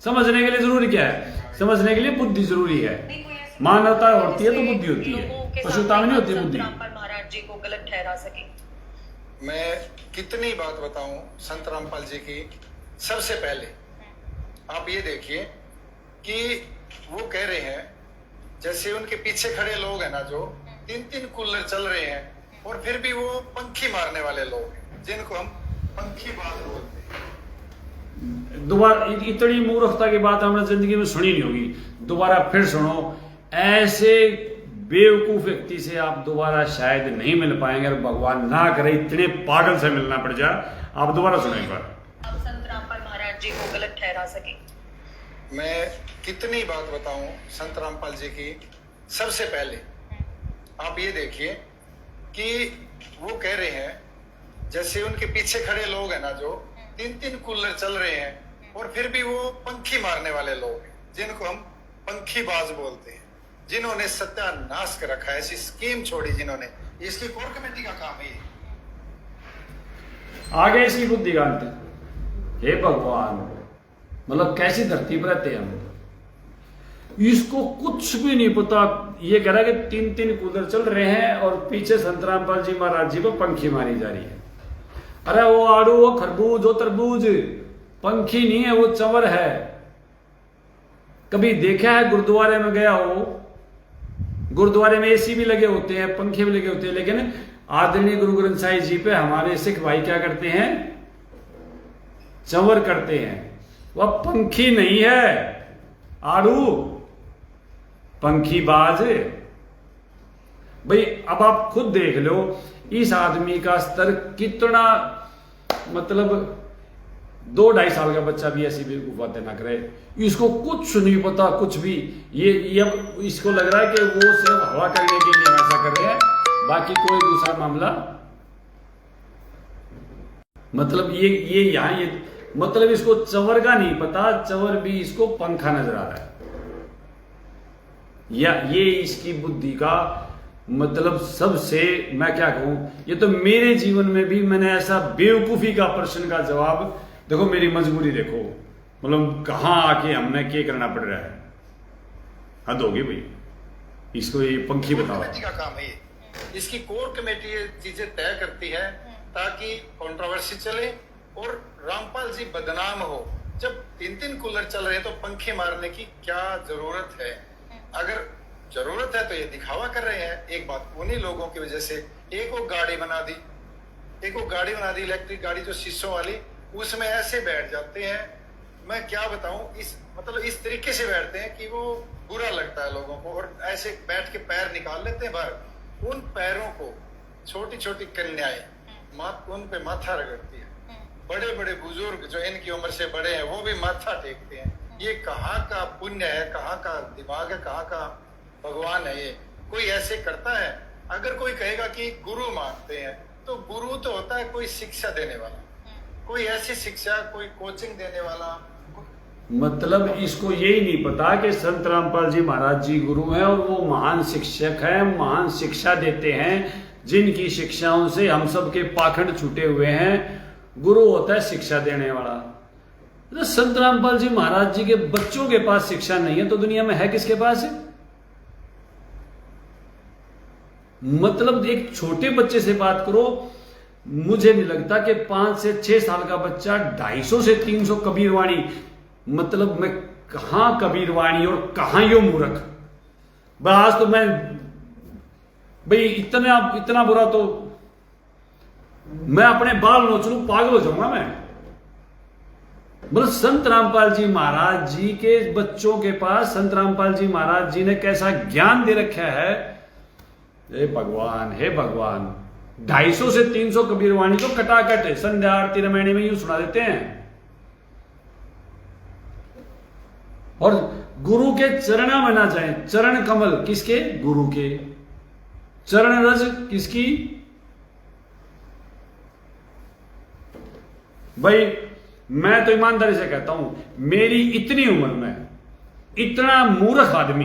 समझने के लिए जरूरी क्या है? समझने के लिए बुद्धि जरूरी है। मानवता होती है तो बुद्धि होती है, पशुता में नहीं होती बुद्धि। महाराज जी को गलत ठहरा सके। मैं कितनी बात बताऊं संत रामपाल जी की। सबसे पहले आप ये देखिए कि वो कह रहे हैं जैसे उनके पीछे खड़े लोग हैं ना, जो 3-3 कूलर चल रहे हैं और फिर भी वो पंखी मारने वाले लोग हैं, जिनको हम पंखी बाज बोलते हैं। दोबारा इतनी मूर्खता की बात हमने जिंदगी में सुनी नहीं होगी। दोबारा फिर सुनो। ऐसे बेवकूफ व्यक्ति से आप दोबारा शायद नहीं मिल पाएंगे, और भगवान ना करे इतने पागल से मिलना पड़ जाए। आप दोबारा सुनो एक बार। आप संत रामपाल महाराज जी को गलत ठहरा सके? मैं कितनी बात बताऊं संत रामपाल जी की। सबसे पहले आप ये देखिए कि वो कह रहे हैं जैसे उनके पीछे खड़े लोग हैं ना, जो 3-3 कूलर चल रहे हैं और फिर भी वो पंखी मारने वाले लोग हैं, जिनको हम पंखी बाज बोलते हैं, जिन्होंने सत्यानाश कर रखा है, ऐसी स्कीम छोड़ी जिन्होंने। इसकी कोर कमेटी का काम है ये। आगे इसकी बुद्धि का अंत। हे भगवान, मतलब कैसी धरती पर रहते हैं हम। इसको कुछ भी नहीं पता। ये कह रहा है कि 3-3 कूलर चल रहे हैं और पीछे संत रामपाल जी महाराज जी को पंखी मारी जा रही है। अरे वो आड़ू, वो खरबूज, वो तरबूज पंखी नहीं है, वो चंवर है। कभी देखा है गुरुद्वारे में गया हो, गुरुद्वारे में एसी भी लगे होते हैं, पंखे भी लगे होते हैं, लेकिन आदरणीय गुरु ग्रंथ साहिब जी पे हमारे सिख भाई क्या करते हैं? चंवर करते हैं। वह पंखी नहीं है, आड़ू, पंखी बाज। भाई अब आप खुद देख लो इस आदमी का स्तर कितना, मतलब 2-2.5 साल का बच्चा भी ऐसी बेवकूफ बातें ना करे। इसको कुछ नहीं पता, कुछ भी। ये अब इसको लग रहा है कि वो सिर्फ हवा करने के लिए ऐसा कर रहे हैं, बाकी कोई दूसरा मामला। मतलब ये यहां ये मतलब इसको चंवर का नहीं पता, चंवर भी इसको पंखा नजर आ रहा है। या ये इसकी बुद्धि का मतलब सबसे, मैं क्या कहूं, ये तो मेरे जीवन में भी मैंने ऐसा बेवकूफी का प्रश्न का जवाब, देखो मेरी मजबूरी देखो, मतलब कहां आके हमने क्या करना पड़ रहा है। हद होगी भाई। इसको ये पंखी बताओ। कमेटी का काम है ये। इसकी कोर कमेटी ये चीजें तय करती है ताकि कंट्रोवर्सी चले और रामपाल जी बदनाम हो। जब 3-3 कूलर चल रहे हैं तो पंखे मारने की क्या जरूरत है? अगर जरूरत है तो ये दिखावा कर रहे हैं। एक बात उन्हीं लोगों की वजह से एक वो गाड़ी बना दी, इलेक्ट्रिक गाड़ी जो शीशों वाली, उसमें ऐसे बैठ जाते हैं। मैं क्या बताऊं, इस तरीके से बैठते हैं कि वो बुरा लगता है लोगों को, और ऐसे बैठ के पैर निकाल लेते हैं बाहर। उन पैरों को छोटी छोटी कन्याएं उन पे माथा रगड़ती है। बड़े बड़े बुजुर्ग जो इनकी उम्र से बड़े हैं वो भी माथा टेकते हैं। ये कहाँ का पुण्य है, कहाँ का दिमाग है, कहाँ का भगवान है ये? कोई ऐसे करता है? अगर कोई कहेगा कि गुरु मानते हैं, तो गुरु तो होता है कोई शिक्षा देने वाला, कोई ऐसी शिक्षा, कोई कोचिंग देने वाला। मतलब इसको यही नहीं पता कि संत रामपाल जी महाराज जी गुरु हैं और वो महान शिक्षक हैं, महान शिक्षा देते हैं, जिनकी शिक्षाओं से हम सब के पाखंड छूटे हुए हैं। गुरु होता है शिक्षा देने वाला। तो संत रामपाल जी महाराज जी के बच्चों के पास शिक्षा नहीं है तो दुनिया में है किसके पास है? मतलब एक छोटे बच्चे से बात करो, मुझे नहीं लगता कि 5 से 6 साल का बच्चा 250 से 300 कबीरवाणी, मतलब मैं कहां कबीरवाणी और कहां यो मूर्ख। बस तो मैं भाई इतना बुरा तो मैं अपने बाल नोच लूं, पागल हो जाऊंगा मैं। मतलब संत रामपाल जी महाराज जी के बच्चों के पास संत रामपाल जी महाराज जी ने कैसा ज्ञान दे रखा है। हे भगवान, हे भगवान। 250 से 300 कबीरवाणी तो कटाकट है, संध्या आरती रामायण में यूं सुना देते हैं। और गुरु के चरणा में ना जाए। चरण कमल किसके? गुरु के। चरण रज किसकी? भाई मैं तो ईमानदारी से कहता हूं, मेरी इतनी उम्र में इतना मूर्ख आदमी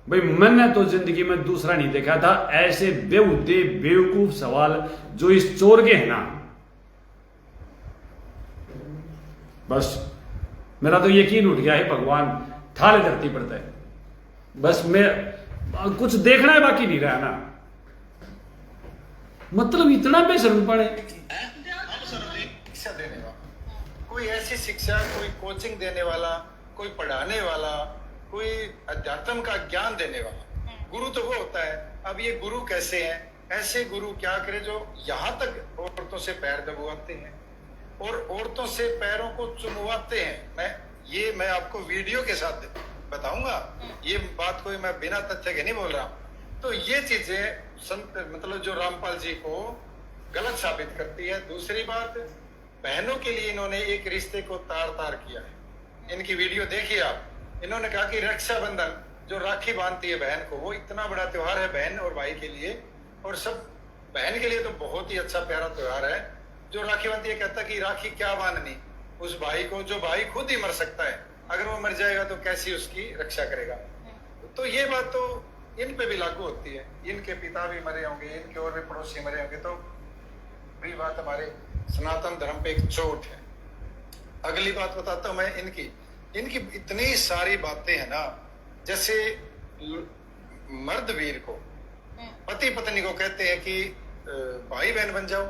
भाई मैंने तो जिंदगी में दूसरा नहीं देखा था। ऐसे बेहुदे बेवकूफ सवाल जो इस चोर के हैं ना, बस मेरा तो यकीन उठ गया है भगवान ठाले धरती पड़ता है। बस मैं कुछ देखना है बाकी नहीं रहा ना। मतलब इतना बेशर्म पड़े। शिक्षा देने वाला, कोई ऐसी शिक्षा, कोई कोचिंग देने वाला, कोई पढ़ाने वाला, कोई अध्यात्म का ज्ञान देने वाला। गुरु तो वो होता है। अब ये गुरु कैसे हैं? ऐसे गुरु क्या करे जो यहाँ तक औरतों से पैर दबवाते हैं और औरतों से पैरों को चुमवाते हैं। मैं आपको वीडियो के साथ बताऊंगा, ये बात कोई मैं बिना तथ्य के नहीं बोल रहा। तो ये चीजें संत मतलब जो रामपाल जी को गलत साबित करती है। दूसरी बात, बहनों के लिए इन्होंने एक रिश्ते को तार तार किया है। इनकी वीडियो देखिए आप। इन्होंने कहा कि रक्षाबंधन जो राखी बांधती है बहन को, वो इतना बड़ा त्योहार है बहन और भाई के लिए, और सब बहन के लिए तो बहुत ही अच्छा प्यारा त्योहार है। जो राखी बांधती है कहता कि राखी क्या बांधनी उस भाई को, जो भाई खुद ही मर सकता है। अगर वो मर जाएगा तो कैसी उसकी रक्षा करेगा। तो ये बात तो इन पे भी लागू होती है। इनके पिता भी मरे होंगे, इनके और भी पड़ोसी मरे होंगे, तो भी बात हमारे सनातन धर्म पे एक चोट है। अगली बात बताता हूं मैं इनकी इतनी सारी बातें हैं ना। जैसे मर्द वीर को, पति पत्नी को कहते हैं कि भाई बहन बन जाओ।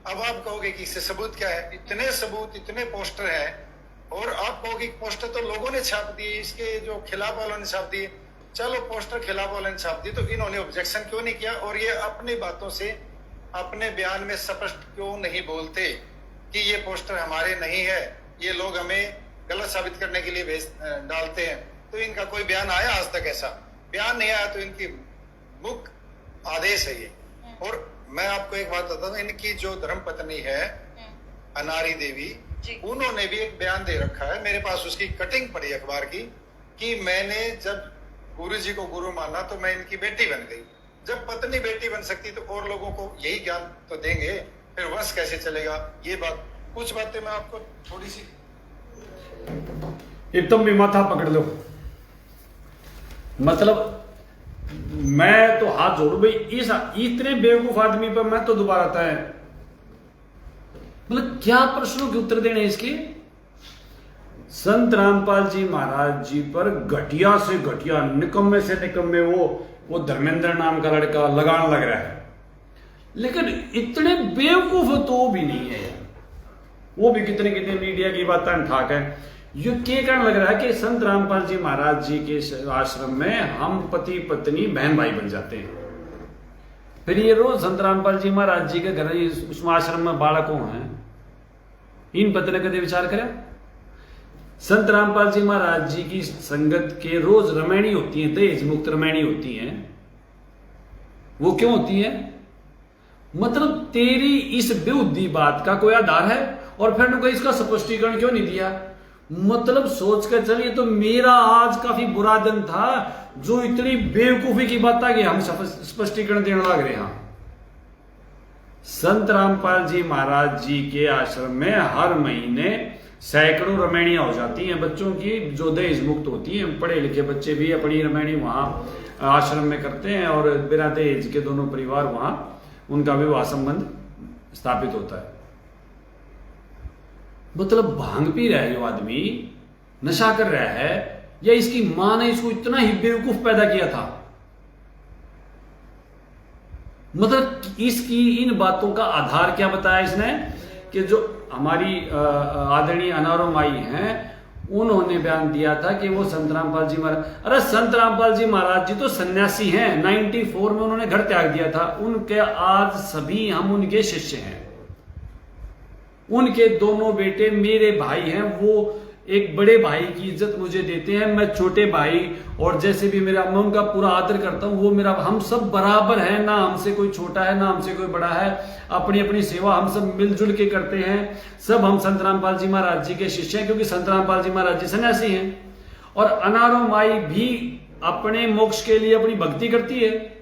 अब आप कहोगे कि इससे सबूत क्या है? इतने सबूत, इतने पोस्टर हैं, और आप कहोगे पोस्टर तो लोगों ने छाप दिए, इसके जो खिलाफ वालों ने छाप दिए। चलो पोस्टर खिलाफ वालों ने छाप दिए, तो इन्होंने ऑब्जेक्शन क्यों नहीं किया? और ये अपनी बातों से, अपने बयान में स्पष्ट क्यों नहीं बोलते कि ये पोस्टर हमारे नहीं है, ये लोग हमें गलत साबित करने के लिए डालते हैं? तो इनका कोई बयान आया आज तक? ऐसा बयान नहीं आया। तो इनकी मुख्य आदेश है ये। और मैं आपको एक बात बताता हूँ, इनकी जो धर्मपत्नी है अनारी देवी, उन्होंने भी एक बयान दे रखा है। मेरे पास उसकी कटिंग पड़ी अखबार की, कि मैंने जब गुरु जी को गुरु माना तो मैं इनकी बेटी बन गई। जब पत्नी बेटी बन सकती तो और लोगों को यही ज्ञान तो देंगे, फिर वंश कैसे चलेगा? ये बात, कुछ बातें मैं आपको थोड़ी सी, एकदम भी माथा पकड़ लो। मतलब मैं तो हाथ जोड़ू भाई, इस इतने बेवकूफ आदमी पर मैं तो दोबारा आता है। मतलब क्या प्रश्नों के उत्तर देने इसके? संत रामपाल जी महाराज जी पर घटिया से घटिया, निकम्मे से निकम्मे वो धर्मेंद्र नाम का लड़का लगान लग रहा है, लेकिन इतने बेवकूफ तो भी नहीं है। वो भी कितने कितने मीडिया की बातें ठाक है। ये क्या कारण लग रहा है कि संत रामपाल जी महाराज जी के आश्रम में हम पति पत्नी बहन भाई बन जाते हैं। फिर ये रोज संत रामपाल जी महाराज जी के घर उस आश्रम में बालकों हैं, इन पति ने कदे विचार करें? संत रामपाल जी महाराज जी की संगत के रोज रमैणी होती है, दहेज मुक्त रमैणी होती है। वो क्यों होती है? मतलब तेरी इस बेहुदी बात का कोई आधार है? और फिर कोई इसका स्पष्टीकरण क्यों नहीं दिया? मतलब सोच कर चलिए, तो मेरा आज काफी बुरा दिन था जो इतनी बेवकूफी की बात आ गई, हम स्पष्टीकरण देने लग रहे हैं। संत रामपाल जी महाराज जी के आश्रम में हर महीने सैकड़ों रमैणियां हो जाती हैं बच्चों की, जो दहेज मुक्त होती हैं। पढ़े लिखे बच्चे भी अपनी रमैणी वहां आश्रम में करते हैं, और बिना दहेज के दोनों परिवार वहां उनका विवाह संबंध स्थापित होता है। मतलब भांग पी रहा है जो आदमी, नशा कर रहा है, या इसकी मां ने इसको इतना ही बेवकूफ पैदा किया था? मतलब इसकी इन बातों का आधार क्या बताया इसने? कि जो हमारी आदरणीय अनारो माई हैं, उन्होंने बयान दिया था कि वो संत रामपाल जी महाराज, अरे संत रामपाल जी महाराज जी तो सन्यासी हैं, 94 में उन्होंने घर त्याग दिया था। उनके आज सभी हम उनके शिष्य हैं। उनके दोनों बेटे मेरे भाई हैं। वो एक बड़े भाई की इज्जत मुझे देते हैं, मैं छोटे भाई, और जैसे भी मेरा, मैं उनका पूरा आदर करता हूं। वो मेरा, हम सब बराबर हैं, ना हमसे कोई छोटा है ना हमसे कोई बड़ा है। अपनी अपनी सेवा हम सब मिलजुल के करते हैं। सब हम संत रामपाल जी महाराज जी के शिष्य हैं, क्योंकि संत रामपाल जी महाराज जी सन्यासी हैं। और अनारो माई भी अपने मोक्ष के लिए अपनी भक्ति करती है।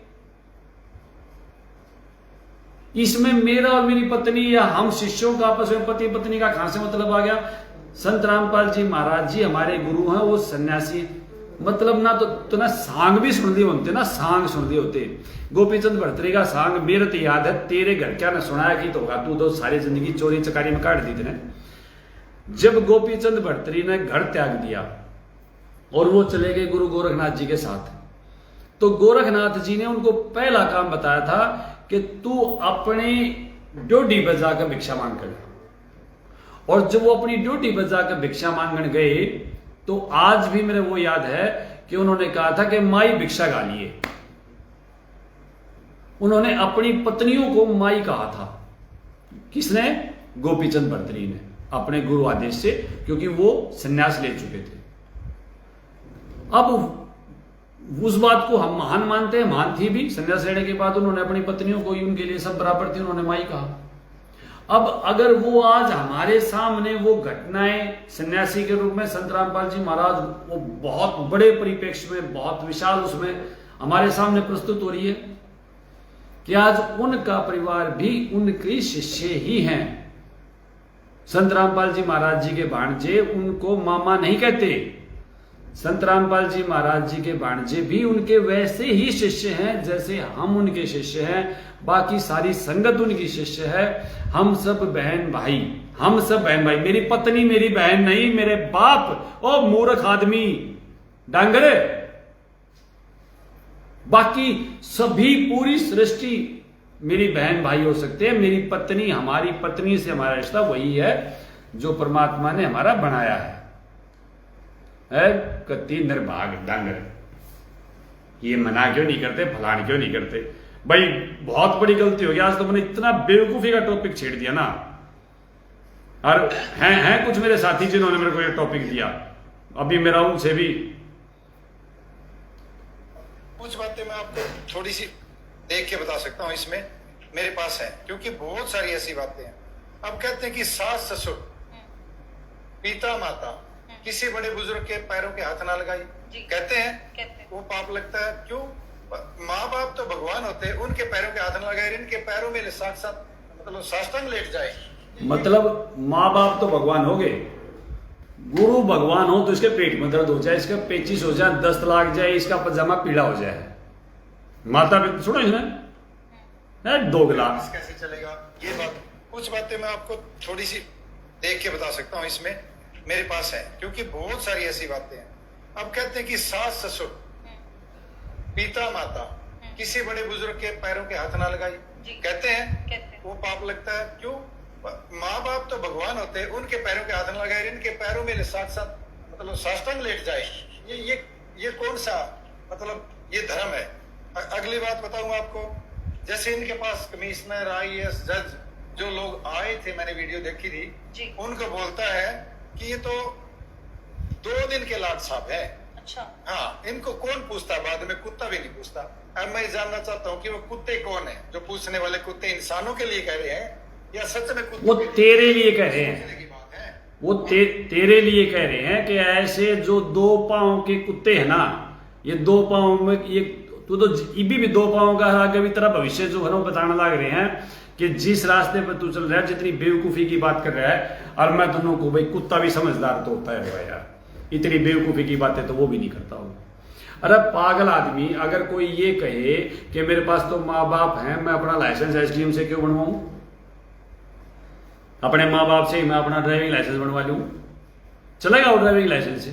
इसमें मेरा और मेरी पत्नी या हम शिष्यों का आपस में पति पत्नी का कहां से मतलब आ गया? संत रामपाल जी महाराज जी हमारे गुरु हैं, वो सन्यासी। मतलब ना तो ना सांग भी सुन दिए होते ना, सांग सुन दिए होते। गोपीचंद भर्तरी का सांग मेरे तो याद है, तेरे घर क्या न सुनाया कि तो होगा, तू तो सारी जिंदगी चोरी चकारी में काट दी थी। जब गोपीचंद भर्तरी ने घर त्याग दिया और वो चले गए गुरु गोरखनाथ जी के साथ, तो गोरखनाथ जी ने उनको पहला काम बताया था कि तू अपनी ड्योढ़ी पर जाकर भिक्षा मांग कर। और जब वो अपनी ड्यूटी पर जाकर भिक्षा मांगने गए तो आज भी मेरे वो याद है कि उन्होंने कहा था कि माई भिक्षा गालिए। उन्होंने अपनी पत्नियों को माई कहा था। किसने? गोपीचंद बर्तनी ने, अपने गुरु आदेश से, क्योंकि वो संन्यास ले चुके थे। अब उस बात को हम महान मानते हैं, महान थी भी। संन्यास लेने के बाद उन्होंने अपनी पत्नियों को, उनके लिए सब बराबर थी, उन्होंने माई कहा। अब अगर वो आज हमारे सामने वो घटनाएं सन्यासी के रूप में संत रामपाल जी महाराज, वो बहुत बड़े परिप्रेक्ष्य में, बहुत विशाल उसमें हमारे सामने प्रस्तुत हो रही है कि आज उनका परिवार भी उनके शिष्य ही हैं। संत रामपाल जी महाराज जी के भांजे उनको मामा नहीं कहते। संत रामपाल जी महाराज जी के भांजे भी उनके वैसे ही शिष्य हैं जैसे हम उनके शिष्य हैं। बाकी सारी संगत उनकी शिष्य है। हम सब बहन भाई, हम सब बहन भाई। मेरी पत्नी मेरी बहन नहीं, मेरे बाप। ओ मूर्ख आदमी, डांगरे। बाकी सभी, पूरी सृष्टि मेरी बहन भाई हो सकते हैं। मेरी पत्नी, हमारी पत्नी से हमारा रिश्ता वही है जो परमात्मा ने हमारा बनाया है। कति निर्भाग डांगर, ये मना क्यों नहीं करते, फलान क्यों नहीं करते? भाई बहुत बड़ी गलती हो गई। आज तो मैंने इतना बेवकूफी का टॉपिक छेड़ दिया ना। और हैं कुछ मेरे साथी जिन्होंने मेरे को ये टॉपिक दिया, अभी मेरा उनसे भी कुछ बातें मैं आपको थोड़ी सी देख के बता सकता हूँ, इसमें मेरे पास है, क्योंकि बहुत सारी ऐसी बातें हैं। अब कहते हैं कि सास ससुर, पिता माता, किसी बड़े बुजुर्ग के पैरों के हाथ ना लगाई, कहते हैं वो पाप लगता है। क्यों? माँ बाप तो भगवान होते हैं, उनके पैरों के हाथ ना लगाए, इनके पैरों में साक्षात मतलब साष्टांग लेट जाए। मतलब माँ बाप तो भगवान हो गए, गुरु भगवान हो तो इसके पेट में दर्द हो जाए, इसका पेचिश हो जाए, दस्त लाग जाए, इसका पजामा पीला हो जाए। माता पिता सुनो इसमें दोगला कैसे चलेगा ये बात। कुछ बातें मैं आपको थोड़ी सी देख के बता सकता हूँ, इसमें मेरे पास है, क्योंकि बहुत सारी ऐसी बातें हैं। अब कहते हैं कि सास ससुर, पिता माता, किसी बड़े बुजुर्ग के पैरों के हाथ ना लगाई, कहते हैं वो पाप लगता है। क्यों? माँ बाप तो भगवान होते हैं, उनके पैरों के हाथ ना लगाए, इनके पैरों में साक्षात मतलब साष्टांग लेट जाए। ये कौन सा मतलब ये धर्म है? अगली बात बताऊंगा आपको। जैसे इनके पास कमिश्नर, IAS, जज जो लोग आए थे, मैंने वीडियो देखी थी, उनको बोलता है कि ये तो 2 दिन के लाट साहब है। अच्छा। हाँ, इनको कौन पूछता? बाद में कुत्ता भी नहीं पूछता। अब मैं जानना चाहता हूँ कि वो कुत्ते कौन है जो पूछने वाले? कुत्ते इंसानों के लिए कह रहे हैं या सच में कुत्ते? वो तेरे लिए कह रहे हैं, वो तेरे लिए कह रहे हैं कि ऐसे जो 2 पांव के कुत्ते हैं ना, ये 2 पांव में, ये तू तो भी 2 पांव का आगे भी तेरा भविष्य जो है ना बताने लग रहे हैं कि जिस रास्ते पर तू चल रहा है, जितनी बेवकूफी की बात कर रहा है। और मैं दोनों को, भाई कुत्ता भी समझदार तो होता है भाई यार, इतनी बेवकूफी की बातें तो वो भी नहीं करता हूँ। अरे पागल आदमी, अगर कोई ये कहे कि मेरे पास तो माँ बाप हैं, मैं अपना लाइसेंस SDM से क्यों बनवाऊं? अपने माँ बाप से ही मैं अपना ड्राइविंग लाइसेंस बनवा लूं, चलेगा वो ड्राइविंग लाइसेंस से?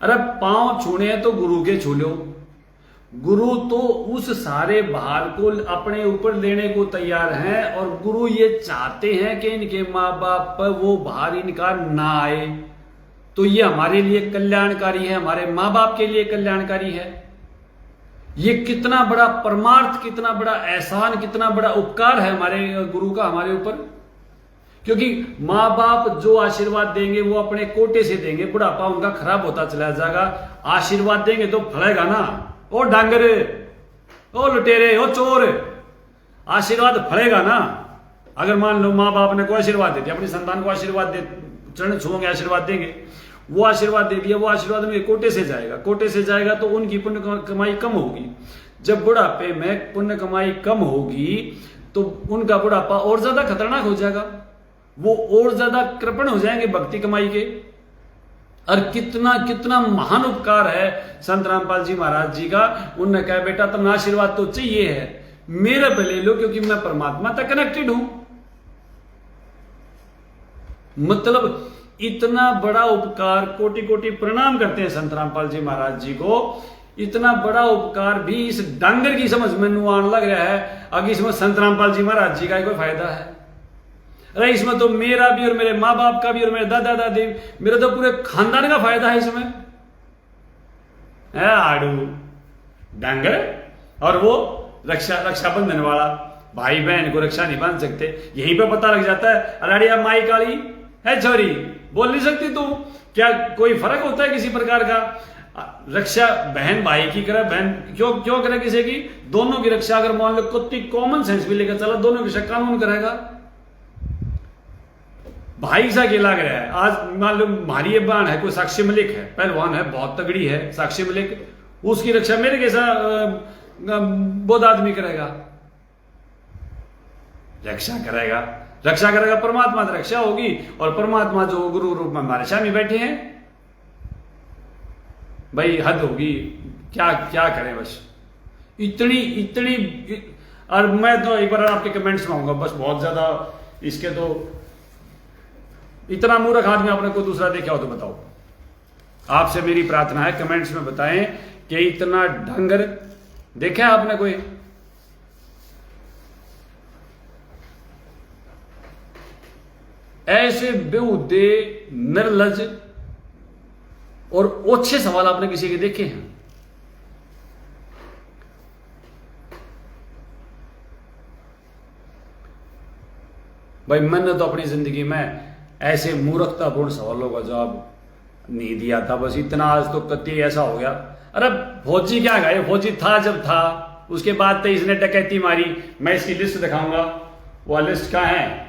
अरे पांव छूने हैं तो गुरु के छू लो। गुरु तो उस सारे भार को अपने ऊपर लेने को तैयार हैं, और गुरु ये चाहते हैं कि इनके माँ बाप पर वो भार इनका ना आए। तो ये हमारे लिए कल्याणकारी है, हमारे माँ बाप के लिए कल्याणकारी है। ये कितना बड़ा परमार्थ, कितना बड़ा एहसान, कितना बड़ा उपकार है हमारे गुरु का हमारे ऊपर। क्योंकि माँ बाप जो आशीर्वाद देंगे वो अपने कोटे से देंगे, बुढ़ापा उनका खराब होता चला जाएगा। आशीर्वाद देंगे तो फलेगा ना। ओ डांगरे, ओ लुटेरे, ओ चोर, आशीर्वाद फलेगा ना। अगर मान लो माँ बाप ने कोई आशीर्वाद दे दिया, अपनी संतान को आशीर्वाद दे, चरण छुओगे आशीर्वाद देंगे, वो आशीर्वाद दे दिया, वो आशीर्वाद उनके कोटे से जाएगा, कोटे से जाएगा तो उनकी पुण्य कमाई कम होगी। जब बुढ़ापे में पुण्य कमाई कम होगी तो उनका बुढ़ापा और ज्यादा खतरनाक हो जाएगा, वो और ज्यादा कृपण हो जाएंगे भक्ति कमाई के। और कितना कितना महान उपकार है संत रामपाल जी महाराज जी का। उन्होंने कहा बेटा तुम्हें आशीर्वाद तो चाहिए है, मेरे पे ले लो, क्योंकि मैं परमात्मा तक कनेक्टेड हूं। मतलब इतना बड़ा उपकार, कोटि कोटि प्रणाम करते हैं संत रामपाल जी महाराज जी को। इतना बड़ा उपकार भी इस डांगर की समझ में आने लग रहा है, अगर इसमें संत रामपाल जी महाराज जी का कोई फायदा है? अरे इसमें तो मेरा भी और मेरे माँ बाप का भी और मेरे दादा दादी, मेरे तो पूरे खानदान का फायदा है इसमें। आड़ू डांगर। और वो रक्षाबंधन वाला, भाई बहन को रक्षा नहीं बांध सकते, यहीं पे पता लग जाता है अराड़िया माई काली है छोरी, बोल नहीं सकती तू। क्या कोई फर्क होता है किसी प्रकार का? रक्षा बहन भाई की करे, बहन क्यों करे किसी की? दोनों की रक्षा अगर मान लो कुत्ती कॉमन सेंस भी लेकर चला, दोनों की रक्षा कानून करेगा। भाई सा के लग रहा है। आज मान लो हमारी ये बहन है, कोई साक्षी मलिक है, पहलवान है, बहुत तगड़ी है साक्षी मलिक, उसकी रक्षा मेरे कैसा बोध आदमी करेगा? रक्षा करेगा परमात्मा की रक्षा होगी। और परमात्मा जो गुरु रूप में हमारे सामने बैठे हैं, भाई हद होगी। क्या करें बस इतनी। और मैं तो एक बार आपके कमेंट्स में आऊंगा, बस बहुत ज्यादा इसके तो इतना मूर्ख आदमी आपने कोई दूसरा देखा हो तो बताओ। आपसे मेरी प्रार्थना है कमेंट्स में बताएं कि इतना ढंगर देखा है आपने कोई? ऐसे बेहुदे निर्लज और ओछे सवाल आपने किसी के देखे हैं? भाई मैंने तो अपनी जिंदगी में ऐसे मूर्खतापूर्ण सवालों का जवाब नहीं दिया था। बस इतना आज तो कत्ती ऐसा हो गया। अरे फौजी क्या गए, फौजी था जब था, उसके बाद तो इसने डकैती मारी। मैं इसकी लिस्ट दिखाऊंगा, वो लिस्ट कहाँ है?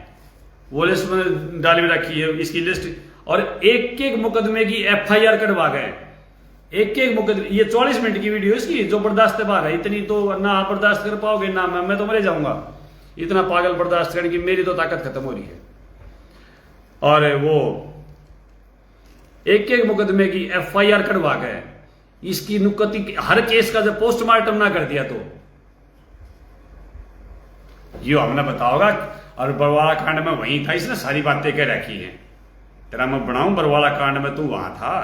वो लिस्ट में डाली रखी है इसकी लिस्ट। और एक एक मुकदमे की FIR कटवा गए, एक मुकदमे। ये 44 मिनट की वीडियो इसकी, जो बर्दाश्त बाहर है। इतनी तो ना आप बर्दाश्त कर पाओगे ना मैं तो मरे जाऊंगा। इतना पागल बर्दाश्त करने की मेरी तो ताकत खत्म हो रही है। और वो एक मुकदमे की FIR कटवा गए। इसकी नुक्कती हर केस का जब पोस्टमार्टम ना कर दिया तो ये हमने बताओगा। और बरवाला कांड में वहीं था, इसने सारी बातें कह रखी हैं। तेरा मैं बनाऊं बरवाला कांड में, तू वहां था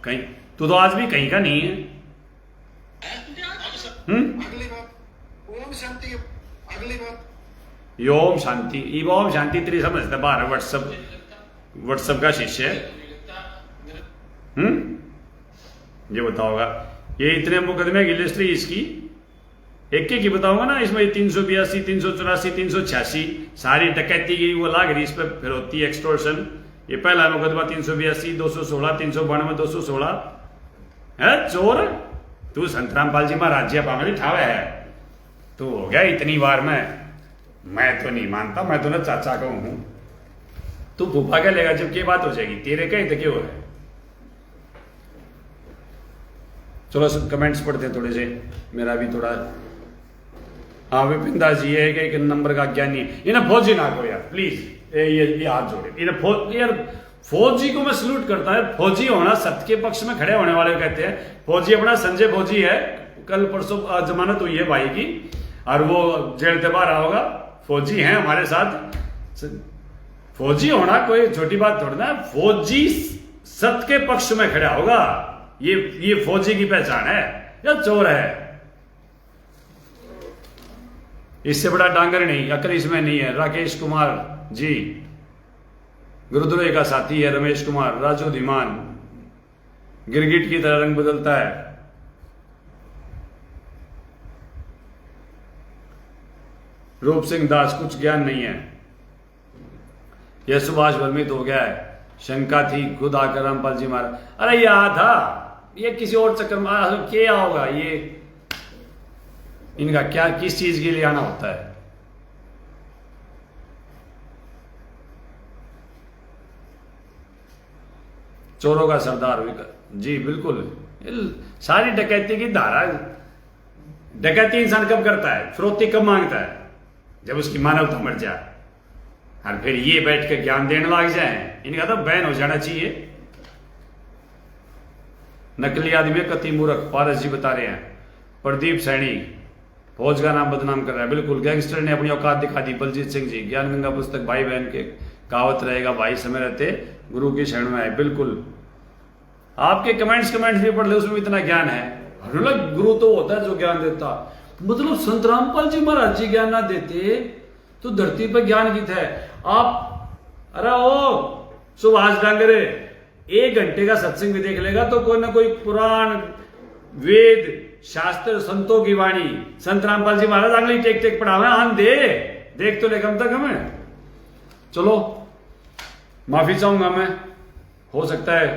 कहीं? तू तो आज भी कहीं का नहीं है। अगली बात ओम शांति। अगली बात ओम शांति। ओम शांति तेरी समझते बाहर व्हाट्सएप का शिष्य है। ये बताओगा, ये इतने मुकदमे की लिस्ट है इसकी, एक ही बताऊंगा ना। इसमें 382, 384, 386 सारी डकैती की वो लाग रही, इस पर फिर होती है एक्सटोर्शन। ये पहला मुकदमा 382, 216, 392, 216 है। चोर तू संतरामपाल जी महाराज जी पागल ठावे है, तू हो गया इतनी बार में। मैं तो नहीं मानता, मैं तो ना चाचा का हूं, तू फूफा क्या लेगा जब की बात हो जाएगी तेरे का ही तो क्यों है। चलो सब कमेंट्स पढ़ते हैं थोड़े से, मेरा भी थोड़ा। हाँ विपिन दास जी है कि एक नंबर का ज्ञानी, इन्हें फौजी ना करो यार प्लीज, ये हाथ जोड़े। इन्हें यार फौजी को मैं सल्यूट करता है। फौजी होना सत्य के पक्ष में खड़े होने वाले कहते हैं। फौजी अपना संजय फौजी है, कल परसों जमानत हुई है भाई की और वो जेल से बाहर होगा। फौजी हैं हमारे साथ। फौजी होना कोई छोटी बात थोड़ी ना। फौजी सत्य के पक्ष में खड़ा होगा, ये फौजी की पहचान है या चोर है? इससे बड़ा डांगर नहीं, अकल इसमें नहीं है। राकेश कुमार जी गुरुद्रोह का साथी है। रमेश कुमार, राजू धीमान, गिरगिट की तरह रंग बदलता है। रूप सिंह दास, कुछ ज्ञान नहीं है। यह सुभाष भ्रमित हो गया है। शंका थी खुद आकर रामपाल जी महाराज। अरे यह था, ये किसी और चक्कर में क्या होगा? ये इनका क्या, किस चीज के लिए आना होता है? चोरों का सरदार जी बिल्कुल। सारी डकैती की धारा, डकैती इंसान कब करता है? फिरौती कब मांगता है? जब उसकी मानवता मर जाए। और फिर ये बैठ कर ज्ञान देने लग जाए, इनका तो बैन हो जाना चाहिए। नकली आदमी कति मूर्ख, पारस जी बता रहे हैं। प्रदीप सैनी फौज का नाम बदनाम कर रहा है। बिल्कुल, गैंगस्टर ने अपनी औकात दिखा दी। बलजीत सिंह जी, ज्ञान गंगा पुस्तक भाई बहन के कहावत रहेगा, भाई समय रहते गुरु की शरण में आए। बिल्कुल, आपके कमेंट्स भी पढ़ ले, उसमें इतना ज्ञान है। गुरु तो होता है जो ज्ञान देता। मतलब संत रामपाल जी महाराज जी ज्ञान ना देते तो धरती पर ज्ञान की है आप। अरे ओ सुभाष डांगरे 1 घंटे का सत्संग भी देख लेगा तो कोई ना कोई पुराण वेद शास्त्र संतों की वाणी संत रामपाल जी महाराज अगली टेक टेक पढ़ावे आन दे देख तो ले कम तक हमें। चलो माफी चाहूंगा मैं, हो सकता है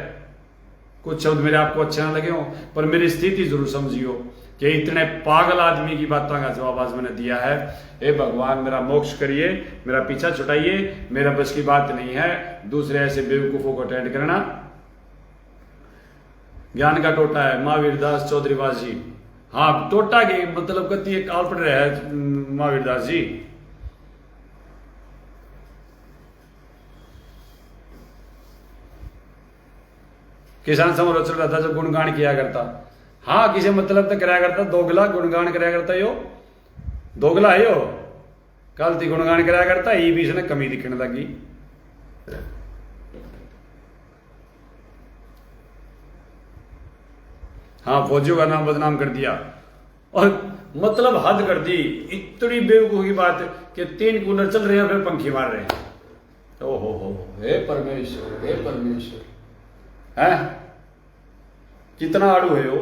कुछ शब्द मेरे आपको अच्छे ना लगे हो, पर मेरी स्थिति जरूर समझियो कि इतने पागल आदमी की बातों का जवाब आज मैंने दिया है। ए भगवान मेरा मोक्ष करिए, मेरा पीछा छुटाइए, मेरा बस की बात नहीं है दूसरे ऐसे बेवकूफों को अटेंड करना। ज्ञान का टोटा है महावीर दास चौधरीवास जी। हाँ टोटा के मतलब कति एक आल पड़ रहा है महावीर दास जी। किसान समारोह चल रहा था जब गुणगान किया करता, हाँ किसी मतलब तो कराया करता, दोगला गुणगान कराया करता, यो दोगला है यो कल थी गुणगान कराया करता, ये भी इसने कमी दिखने लगी। हाँ फौजियों का नाम बदनाम कर दिया और मतलब हद कर दी। इतनी बेवकूफ की बात कि 3 कूलर चल रहे हैं फिर पंखी मार रहे हैं। ओहो हे परमेश्वर, हे परमेश्वर, है कितना आड़ू है वो।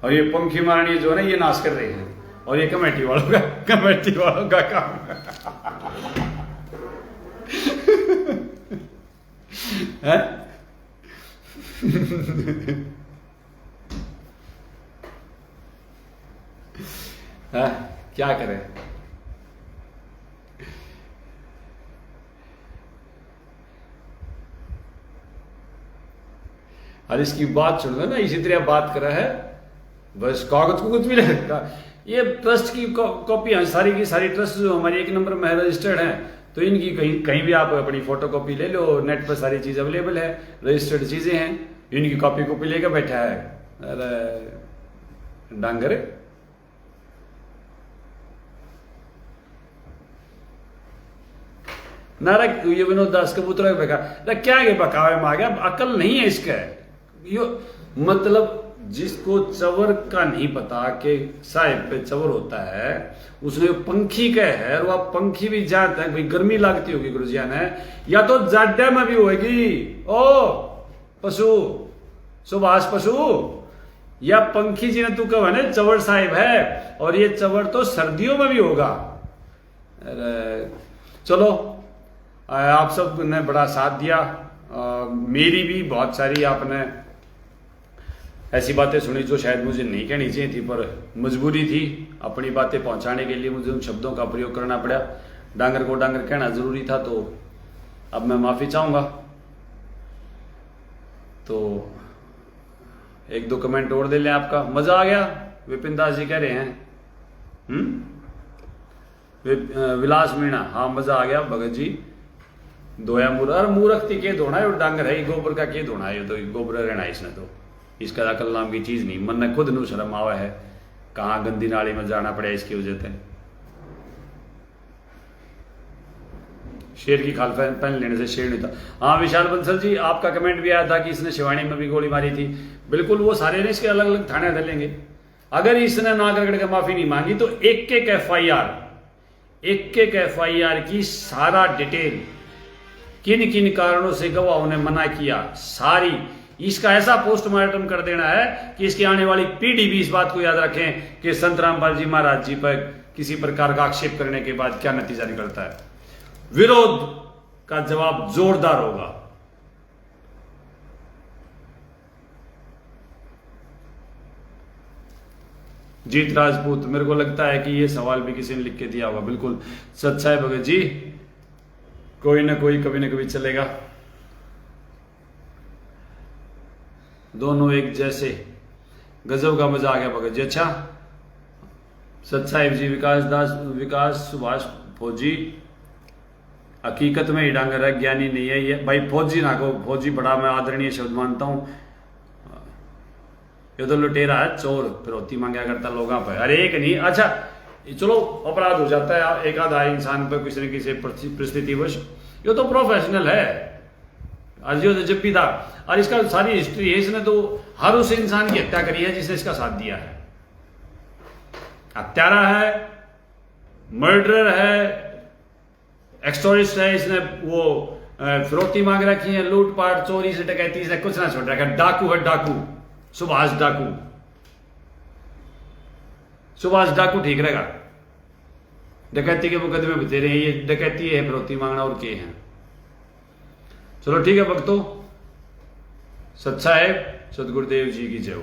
और ये पंखी मारनी जो है ना ये नाश कर रहे हैं और ये कमेटी वालों का काम है। क्या करें। और इसकी बात सुन लो ना, इसी तरह बात कर रहा है बस कागज को कुछ भी नहीं लगता। ये ट्रस्ट की कॉपी सारी की सारी ट्रस्ट जो हमारी 1 नंबर में रजिस्टर्ड है, तो इनकी कहीं भी आप अपनी फोटो कॉपी ले लो, नेट पर सारी चीज अवेलेबल है, रजिस्टर्ड चीजें हैं, इनकी कॉपी लेकर बैठा है। अरे डांगर नारक ये विनोद दास कबूतर बेका क्या है बकावे में आ गया, अकल नहीं है इसका। यो मतलब जिसको चवर का नहीं पता कि साहिब पे चवर होता है, उसने पंखी का है और वह पंखी भी जाता है, भाई गर्मी लगती होगी गुरुजिया ने, या तो जाड्डा में भी होगी ओ पशु सुभाष पशु, या पंखी जी ने तू कहा ना चवर साहिब है, और ये चवर तो सर्दियों में भी होगा। अरे चलो आप सब ने बड़ा साथ दिया, मेरी भी बहुत सारी आपने ऐसी बातें सुनी जो शायद मुझे नहीं कहनी चाहिए थी, पर मजबूरी थी अपनी बातें पहुंचाने के लिए मुझे उन शब्दों का प्रयोग करना पड़ा। डांगर को डांगर कहना जरूरी था, तो अब मैं माफी चाहूंगा। तो 1-2 कमेंट और दे लें आपका। मजा आ गया विपिन दास जी कह रहे हैं। विलास मीणा, हाँ मजा आ गया भगत जी। दोया मूर्ख थी के धोना है, और डांगर है गोबर का के धोना है, तो गोबर रहना है इसने, तो इसका अकल नाम की चीज नहीं। मन ने खुद नू शर्म आवा है, कहाँ गंदी नाली में जाना पड़े इसकी वजह से। शेर की खाल पहन लेने से शेर नहीं था। हाँ विशाल बंसल जी आपका कमेंट भी आया था कि इसने शिवानी में भी गोली मारी थी। बिल्कुल, वो सारे ने इसके अलग अलग थाने डालेंगे। अगर इसने ना करके माफी नहीं मांगी तो एक एक FIR की सारा डिटेल, किन किन कारणों से गवाहों ने मना किया, सारी इसका ऐसा पोस्टमार्टम कर देना है कि इसकी आने वाली पीढ़ी भी इस बात को याद रखें कि संत रामपाल जी महाराज जी पर किसी प्रकार का आक्षेप करने के बाद क्या नतीजा निकलता है। विरोध का जवाब जोरदार होगा। जीत राजपूत, मेरे को लगता है कि यह सवाल भी किसी ने लिख के दिया होगा। बिल्कुल सच्चा है भगत जी, कोई ना कोई कभी ना कभी चलेगा। दोनों एक जैसे, गजब का मजा आ गया भगत जी। अच्छा सत्साहिब जी, विकास सुभाष फौजी, हकीकत में ही डांगर है, ज्ञानी नहीं है ये भाई। फौजी ना को फौजी बड़ा मैं आदरणीय शब्द मानता हूं। ये तो लुटेरा है, चोर, फिरौती मांगा करता लोगों पर। अरे एक नहीं, अच्छा चलो अपराध हो जाता है एक आधा इंसान पर किसी न किसी परिस्थितिवश, ये तो प्रोफेशनल है। आज जो जब भी था, और इसका सारी हिस्ट्री है, इसने तो हर उस इंसान की हत्या करी है जिसने इसका साथ दिया है। हत्यारा है, मर्डरर है, एक्सटोरिस्ट है, इसने वो फिरौती मांग रखी है, लूटपाट, चोरी से डकैती से कुछ ना छोड़ रखा, डाकू है, डाकू, सुभाष डाकू। सुभाष डाकू ठीक रहेगा, डकैती के मुकदमे बतेरे हैं, ये डकैती है, फिरौती मांगना और के हैं। चलो ठीक है भक्तों, सच्चा है, सदगुरुदेव जी की जय हो।